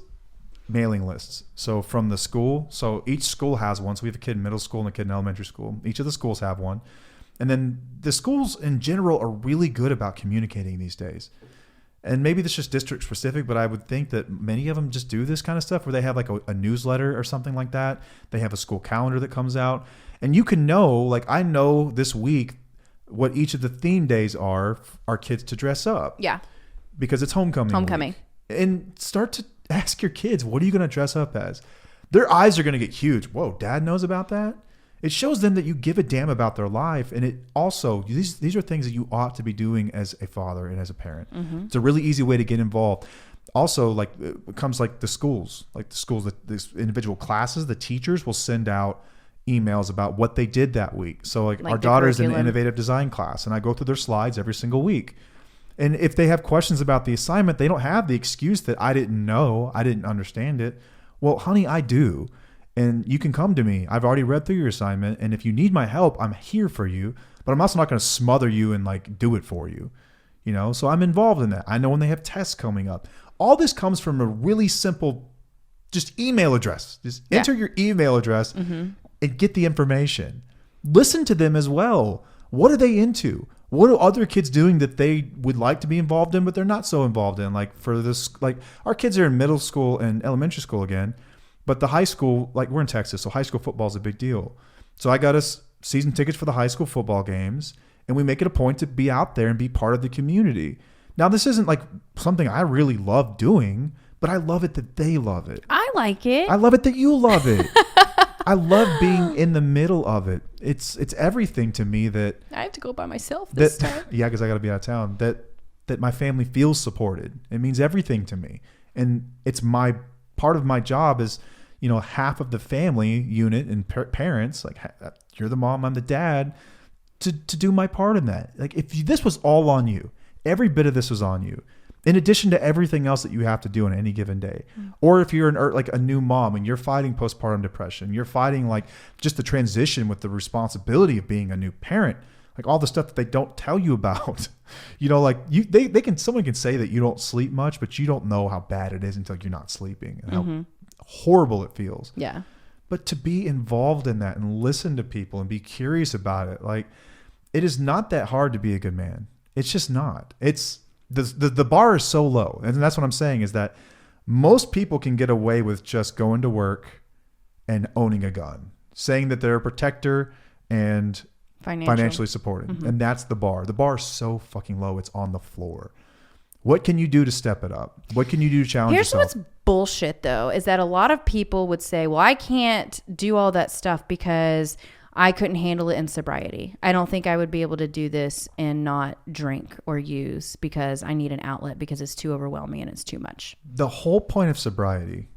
mailing lists. So from the school, so each school has one. So we have a kid in middle school and a kid in elementary school. Each of the schools have one. And then the schools in general are really good about communicating these days. And maybe this is just district specific, but I would think that many of them just do this kind of stuff where they have like a newsletter or something like that. They have a school calendar that comes out, and you can know, like I know this week what each of the theme days are our kids to dress up. Yeah. Because it's homecoming week. And start to ask your kids, what are you going to dress up as? Their eyes are going to get huge. Whoa, dad knows about that? It shows them that you give a damn about their life. And it also, these are things that you ought to be doing as a father and as a parent. Mm-hmm. It's a really easy way to get involved. Also, like it comes like the schools, the individual classes, the teachers will send out emails about what they did that week. So like our daughter's in an innovative design class, and I go through their slides every single week. And if they have questions about the assignment, they don't have the excuse that I didn't know, I didn't understand it. Well, honey, I do. And you can come to me. I've already read through your assignment. And if you need my help, I'm here for you. But I'm also not going to smother you and like do it for you. You know, so I'm involved in that. I know when they have tests coming up. All this comes from a really simple, just email address. Just enter your email address and get the information. Listen to them as well. What are they into? What are other kids doing that they would like to be involved in, but they're not so involved in? Like for this, like our kids are in middle school and elementary school again. But the high school, like we're in Texas, so high school football is a big deal. So I got us season tickets for the high school football games, and we make it a point to be out there and be part of the community. Now, this isn't like something I really love doing, but I love it that they love it. I like it. I love it that you love it. I love being in the middle of it. It's everything to me that I have to go by myself this time. Yeah, because I got to be out of town. That my family feels supported. It means everything to me, and it's my part of my job is, you know, half of the family unit and parents, like you're the mom, I'm the dad, to do my part in that. Like if this was all on you, every bit of this was on you, in addition to everything else that you have to do on any given day. Or if you're like a new mom and you're fighting postpartum depression, you're fighting like just the transition with the responsibility of being a new parent, like all the stuff that they don't tell you about, you know, like someone can say that you don't sleep much, but you don't know how bad it is until you're not sleeping and how horrible it feels. Yeah. But to be involved in that and listen to people and be curious about it, like it is not that hard to be a good man. It's just not. It's the bar is so low. And that's what I'm saying is that most people can get away with just going to work and owning a gun, saying that they're a protector and financially supported. And that's the bar. The bar is so fucking low. It's on the floor. What can you do to step it up? What can you do to challenge yourself? Here's what's bullshit though, is that a lot of people would say, well, I can't do all that stuff because I couldn't handle it in sobriety. I don't think I would be able to do this and not drink or use because I need an outlet because it's too overwhelming and it's too much. The whole point of sobriety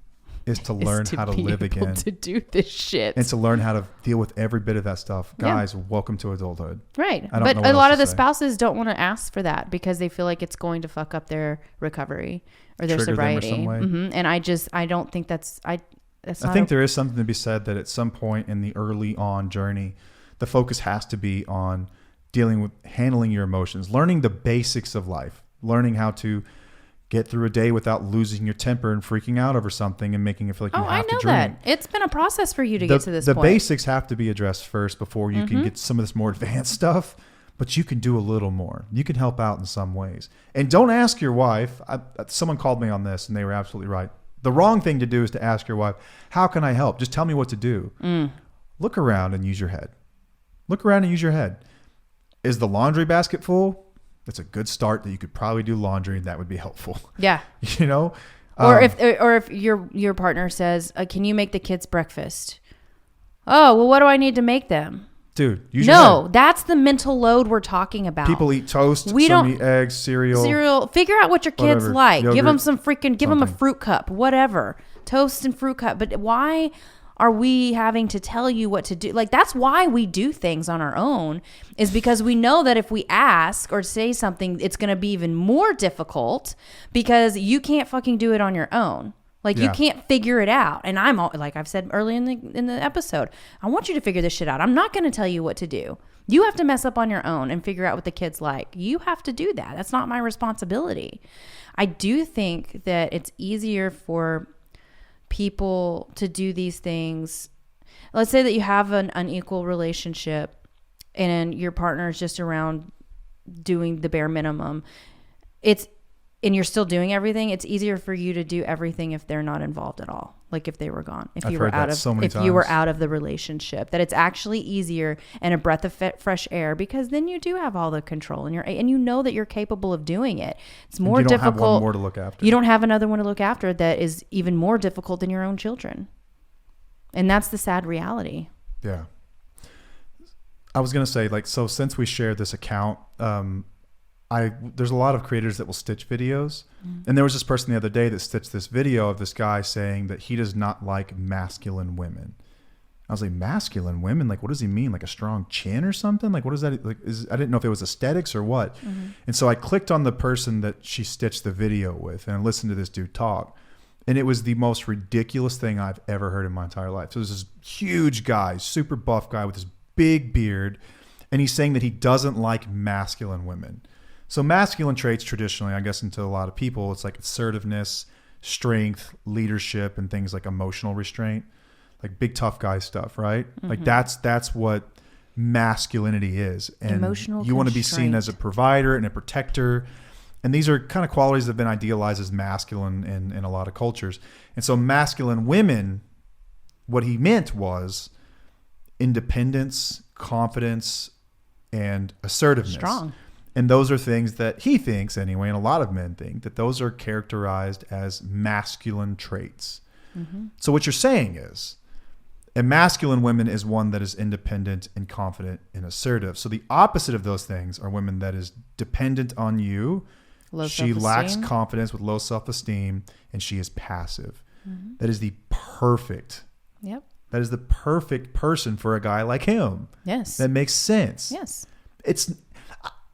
is to learn how to live again. To do this shit. And to learn how to deal with every bit of that stuff. Guys, welcome to adulthood. Right. But a lot of the spouses don't want to ask for that because they feel like it's going to fuck up their recovery or their sobriety. Them or some way. And I don't think that's... I think there is something to be said that at some point in the early on journey, the focus has to be on dealing with handling your emotions, learning the basics of life, learning how to get through a day without losing your temper and freaking out over something and making it feel like you have to drink. I know that. It's been a process for you to get to this point. The basics have to be addressed first before you can get some of this more advanced stuff, but you can do a little more. You can help out in some ways. And don't ask your wife. Someone called me on this and they were absolutely right. The wrong thing to do is to ask your wife, how can I help? Just tell me what to do. Look around and use your head. Look around and use your head. Is the laundry basket full? That's a good start that you could probably do laundry and that would be helpful. Yeah. You know? Or if your partner says, can you make the kids breakfast? Oh, well, what do I need to make them? Dude, use your head. That's the mental load we're talking about. People eat toast. Some eat eggs, cereal. Figure out what your kids whatever. like. Yogurt, Give them a fruit cup, whatever. Toast and fruit cup. But why are we having to tell you what to do? Like, that's why we do things on our own, is because we know that if we ask or say something, it's going to be even more difficult because you can't fucking do it on your own. Like, you can't figure it out. And I'm all, like I've said early in the episode, I want you to figure this shit out. I'm not going to tell you what to do. You have to mess up on your own and figure out what the kids like. You have to do that. That's not my responsibility. I do think that it's easier for people to do these things. Let's say that you have an unequal relationship and your partner is just around doing the bare minimum. And you're still doing everything. It's easier for you to do everything if they're not involved at all. Like if they were gone, if you were out of the relationship, that it's actually easier and a breath of fresh air, because then you do have all the control and you know that you're capable of doing it. It's more difficult. You don't have one more to look after. You don't have another one to look after that is even more difficult than your own children. And that's the sad reality. Yeah. I was going to say, like, so since we shared this account, there's a lot of creators that will stitch videos. And there was this person the other day that stitched this video of this guy saying that he does not like masculine women. I was like, masculine women? Like, what does he mean? Like a strong chin or something? Like, what is that? Like, I didn't know if it was aesthetics or what. Mm-hmm. And so I clicked on the person that she stitched the video with and I listened to this dude talk. And it was the most ridiculous thing I've ever heard in my entire life. So it was this huge guy, super buff guy with this big beard. And he's saying that he doesn't like masculine women. So masculine traits traditionally, I guess, into a lot of people, it's like assertiveness, strength, leadership, and things like emotional restraint, like big tough guy stuff, right? Mm-hmm. Like that's what masculinity is. And emotional you want to be seen as a provider and a protector. And these are kind of qualities that have been idealized as masculine in a lot of cultures. And so masculine women, what he meant was independence, confidence, and assertiveness. Strong. And those are things that he thinks anyway, and a lot of men think, that those are characterized as masculine traits. Mm-hmm. So what you're saying is a masculine woman is one that is independent and confident and assertive. So the opposite of those things are women that is dependent on you. She lacks confidence with low self-esteem, and she is passive. Mm-hmm. That is the perfect. Yep. That is the perfect person for a guy like him. Yes. That makes sense. Yes.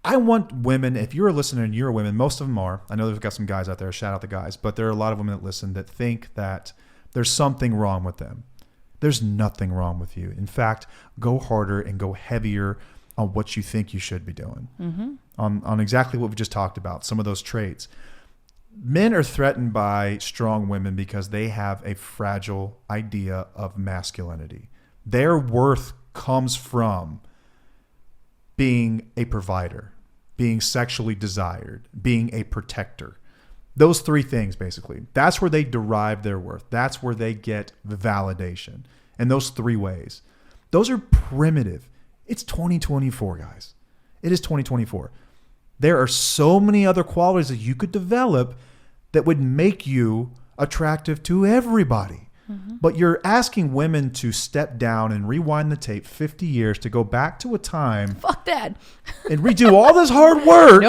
I want women, if you're a listener and you're a woman, most of them are. I know they've got some guys out there, shout out the guys, but there are a lot of women that listen that think that there's something wrong with them. There's nothing wrong with you. In fact, go harder and go heavier on what you think you should be doing. Mm-hmm. On exactly what we just talked about, some of those traits. Men are threatened by strong women because they have a fragile idea of masculinity. Their worth comes from being a provider, being sexually desired, being a protector. Those three things, basically. That's where they derive their worth. That's where they get validation. And those three ways. Those are primitive. It's 2024, guys. It is 2024. There are so many other qualities that you could develop that would make you attractive to everybody. Mm-hmm. But you're asking women to step down and rewind the tape 50 years to go back to a time. Fuck that. And redo all this hard work.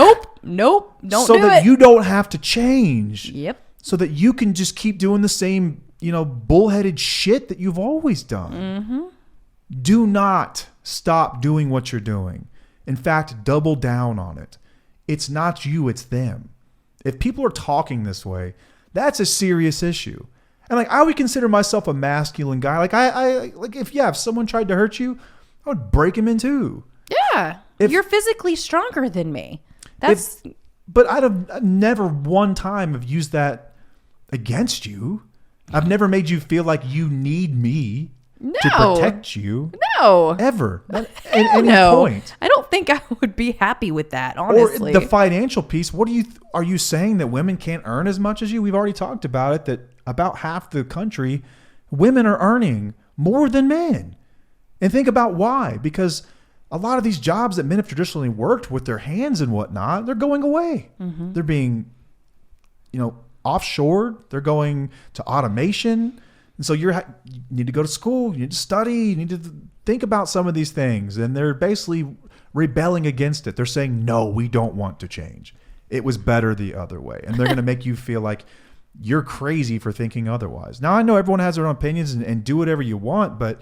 Nope. Don't so do that it. you don't have to change. Yep. So that you can just keep doing the same, bullheaded shit that you've always done. Mm-hmm. Do not stop doing what you're doing. In fact, double down on it. It's not you, it's them. If people are talking this way, that's a serious issue. And I would consider myself a masculine guy. If someone tried to hurt you, I would break him in two. Yeah. You're physically stronger than me. But I'd have never one time have used that against you. I've never made you feel like you need me to protect you. No. Ever. At any point. I don't think I would be happy with that, honestly. Or the financial piece. Are you saying that women can't earn as much as you? We've already talked about it, that about half the country, women are earning more than men. And think about why. Because a lot of these jobs that men have traditionally worked with their hands and whatnot, they're going away. They're being, offshored. They're going to automation. And so you need to go to school. You need to study. You need to think about some of these things. And they're basically rebelling against it. They're saying, no, we don't want to change. It was better the other way. And they're going to make you feel like you're crazy for thinking otherwise. Now, I know everyone has their own opinions and do whatever you want, but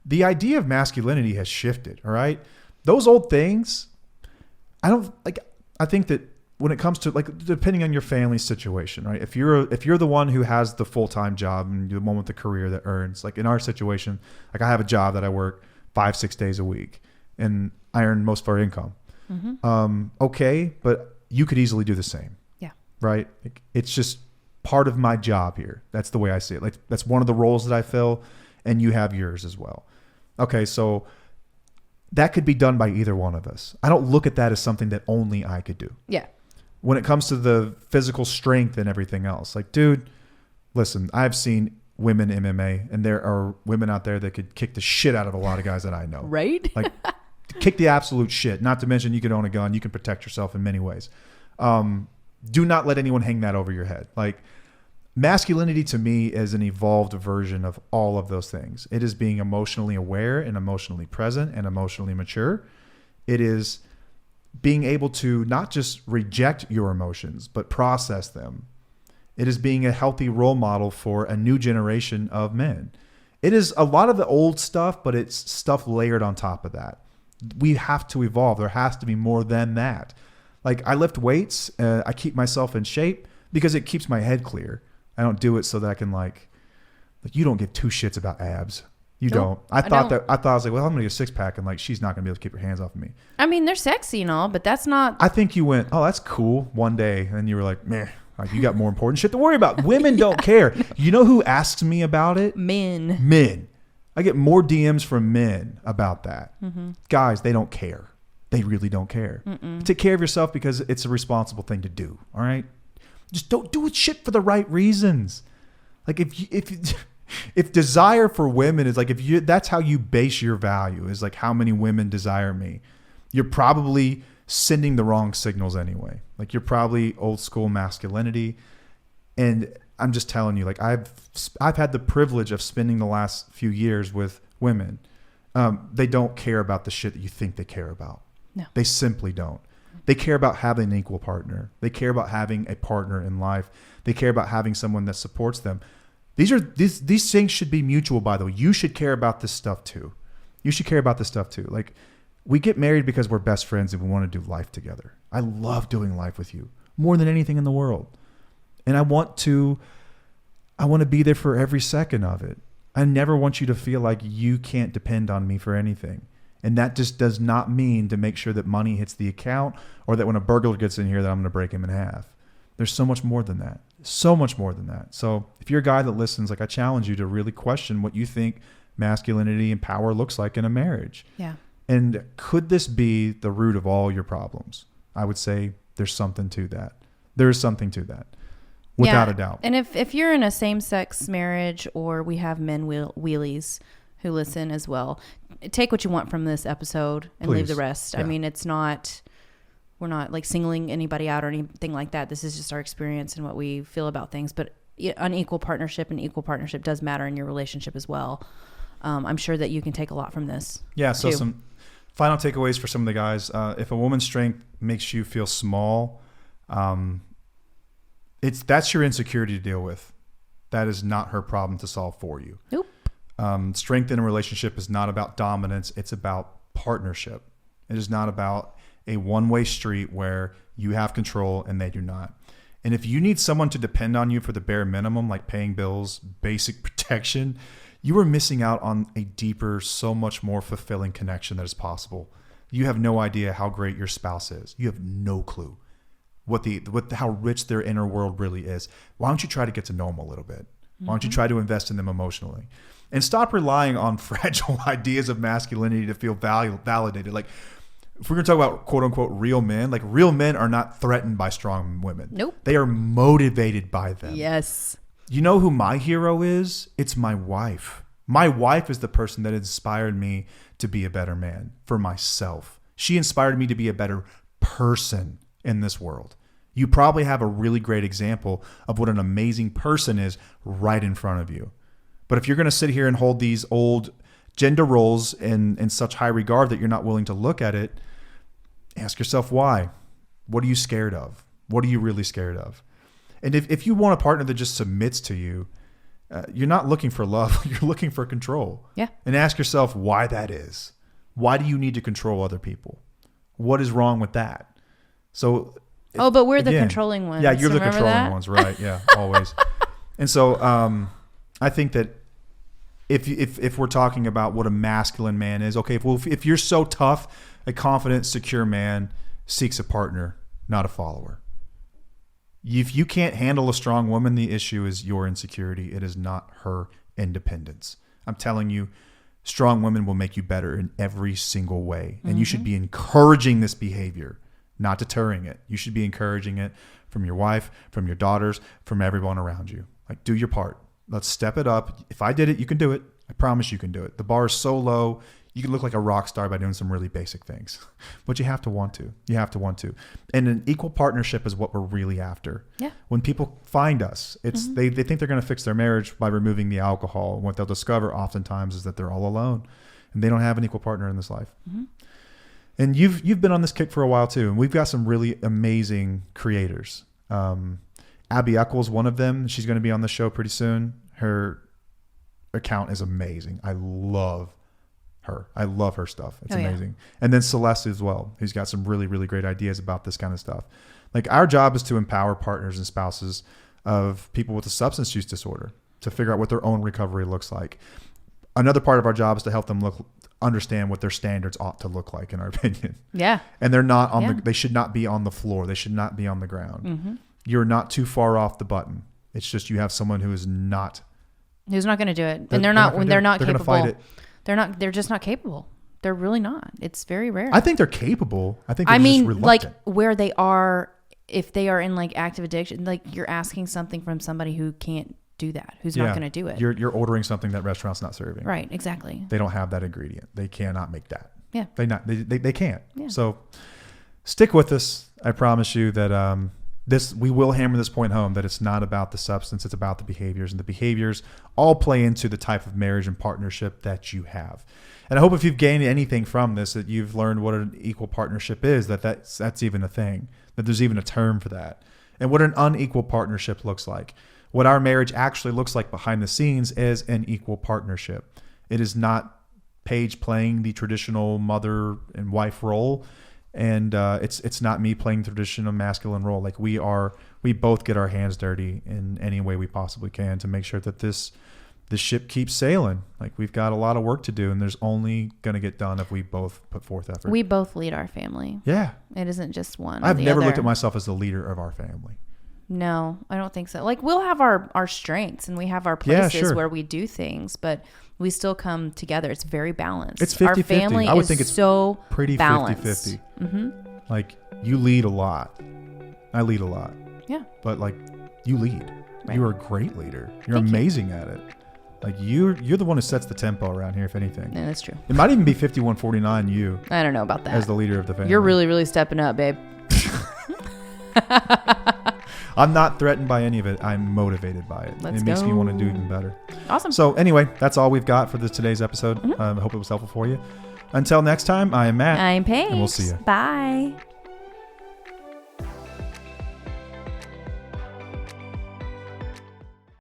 the idea of masculinity has shifted, all right? Those old things, I think that when it comes to, like, depending on your family situation, right? If you're the one who has the full-time job and you're the one with the career that earns, like in our situation, like I have a job that I work 5-6 days a week and I earn most of our income. Okay, but you could easily do the same. Yeah. Right? It's just part of my job here. That's the way I see it. Like, that's one of the roles that I fill, and you have yours as well. Okay, so that could be done by either one of us. I don't look at that as something that only I could do. Yeah. When it comes to the physical strength and everything else, like, dude, listen, I've seen women MMA, and there are women out there that could kick the shit out of a lot of guys that I know. Right? Like, kick the absolute shit. Not to mention you can own a gun. You can protect yourself in many ways. Do not let anyone hang that over your head. Like, masculinity to me is an evolved version of all of those things. It is being emotionally aware and emotionally present and emotionally mature. It is being able to not just reject your emotions, but process them. It is being a healthy role model for a new generation of men. It is a lot of the old stuff, but it's stuff layered on top of that. We have to evolve. There has to be more than that. Like, I lift weights. I keep myself in shape because it keeps my head clear. I don't do it so that I can like you don't give two shits about abs. You don't. I thought I was like, well, I'm going to get a six pack and like, she's not going to be able to keep her hands off of me. I mean, they're sexy and all, but that's not. I think you went, oh, that's cool one day. And then you were like, meh, like, you got more important shit to worry about. Women don't care. You know who asks me about it? Men. I get more DMs from men about that. Guys, they don't care. They really don't care. Take care of yourself because it's a responsible thing to do. All right. Just don't do shit for the right reasons. Like, if desire for women is like, that's how you base your value, is like how many women desire me, you're probably sending the wrong signals anyway. Like, you're probably old school masculinity. And I'm just telling you, like, I've had the privilege of spending the last few years with women. They don't care about the shit that you think they care about. No. They simply don't. They care about having an equal partner. They care about having a partner in life. They care about having someone that supports them. These things should be mutual, by the way. You should care about this stuff too. Like, we get married because we're best friends and we want to do life together. I love doing life with you more than anything in the world. And I want to be there for every second of it. I never want you to feel like you can't depend on me for anything. And that just does not mean to make sure that money hits the account or that when a burglar gets in here that I'm going to break him in half. There's so much more than that. So much more than that. So if you're a guy that listens, like, I challenge you to really question what you think masculinity and power looks like in a marriage. Yeah. And could this be the root of all your problems? I would say there's something to that. There is something to that. Without a doubt. And if you're in a same-sex marriage, or we have men wheelies who listen as well, take what you want from this episode and leave the rest. Yeah. I mean, we're not like singling anybody out or anything like that. This is just our experience and what we feel about things. But unequal partnership and equal partnership does matter in your relationship as well. I'm sure that you can take a lot from this. Yeah. So some final takeaways for some of the guys. If a woman's strength makes you feel small, that's your insecurity to deal with. That is not her problem to solve for you. Nope. Strength in a relationship is not about dominance. It's about partnership. It is not about a one-way street where you have control and they do not. And if you need someone to depend on you for the bare minimum, like paying bills, basic protection, you are missing out on a deeper, so much more fulfilling connection that is possible. You have no idea how great your spouse is. You have no clue how rich their inner world really is. Why don't you try to get to know them a little bit? Why don't you try to invest in them emotionally? And stop relying on fragile ideas of masculinity to feel validated. Like, if we're going to talk about quote unquote real men, like, real men are not threatened by strong women. Nope. They are motivated by them. Yes. You know who my hero is? It's my wife. My wife is the person that inspired me to be a better man for myself. She inspired me to be a better person in this world. You probably have a really great example of what an amazing person is right in front of you. But if you're going to sit here and hold these old gender roles in such high regard that you're not willing to look at it, ask yourself why. What are you scared of? What are you really scared of? And if you want a partner that just submits to you, you're not looking for love. You're looking for control. Yeah. And ask yourself why that is. Why do you need to control other people? What is wrong with that? So... but we're the controlling ones. Yeah, you're the Remember controlling that? ones, right? Yeah, always. And so I think that if we're talking about what a masculine man is, okay, if you're so tough, a confident, secure man seeks a partner, not a follower. If you can't handle a strong woman, the issue is your insecurity. It is not her independence. I'm telling you, strong women will make you better in every single way. And you should be encouraging this behavior, not deterring it. You should be encouraging it from your wife, from your daughters, from everyone around you. Like, do your part. Let's step it up. If I did it, you can do it. I promise you can do it. The bar is so low. You can look like a rock star by doing some really basic things, but you have to want to. You have to want to. And an equal partnership is what we're really after. Yeah. When people find us, it's they think they're going to fix their marriage by removing the alcohol. And what they'll discover oftentimes is that they're all alone and they don't have an equal partner in this life. And you've been on this kick for a while too. And we've got some really amazing creators. Abby Eccles, one of them. She's going to be on the show pretty soon. Her account is amazing. I love her. I love her stuff. It's amazing. And then Celeste as well, who's got some really, really great ideas about this kind of stuff. Like, our job is to empower partners and spouses of people with a substance use disorder to figure out what their own recovery looks like. Another part of our job is to help them understand what their standards ought to look like, in our opinion. Yeah. And they're not they should not be on the floor. They should not be on the ground. You're not too far off the button. It's just you have someone who's not going to do it. And they're not capable. Fight it. They're just not capable. They're really not. It's very rare. I think they're capable. I think they're just reluctant. Like, where they are, if they are in like active addiction, like, you're asking something from somebody who can't do that, who's not going to do it. You're ordering something that restaurant's not serving. Right, exactly. They don't have that ingredient. They cannot make that. Yeah. They can't. Yeah. So stick with us. I promise you that we will hammer this point home, that it's not about the substance, it's about the behaviors, and the behaviors all play into the type of marriage and partnership that you have. And I hope if you've gained anything from this, that you've learned what an equal partnership is, that's even a thing, that there's even a term for that, and what an unequal partnership looks like. What our marriage actually looks like behind the scenes is an equal partnership. It is not Paige playing the traditional mother and wife role. And it's not me playing the traditional masculine role. Like, we both get our hands dirty in any way we possibly can to make sure that this ship keeps sailing. Like, we've got a lot of work to do, and there's only going to get done if we both put forth effort. We both lead our family. Yeah. It isn't just one. I've never looked at myself as the leader of our family. No, I don't think so. Like, we'll have our strengths and we have our places where we do things, but we still come together. It's very balanced. It's 50-50. Our family I would think it's so pretty balanced. 50-50. Mm-hmm. Like, you lead a lot. I lead a lot. Yeah. But, like, you lead. Right. You're a great leader. You're Thank amazing you. at it. Like, you're the one who sets the tempo around here, if anything. Yeah, that's true. It might even be 51-49 you. I don't know about that. As the leader of the family. You're really, really stepping up, babe. I'm not threatened by any of it. I'm motivated by it. It makes me want to do even better. Awesome. So anyway, that's all we've got for today's episode. I hope it was helpful for you. Until next time, I am Matt. I'm Paige. And we'll see you. Bye.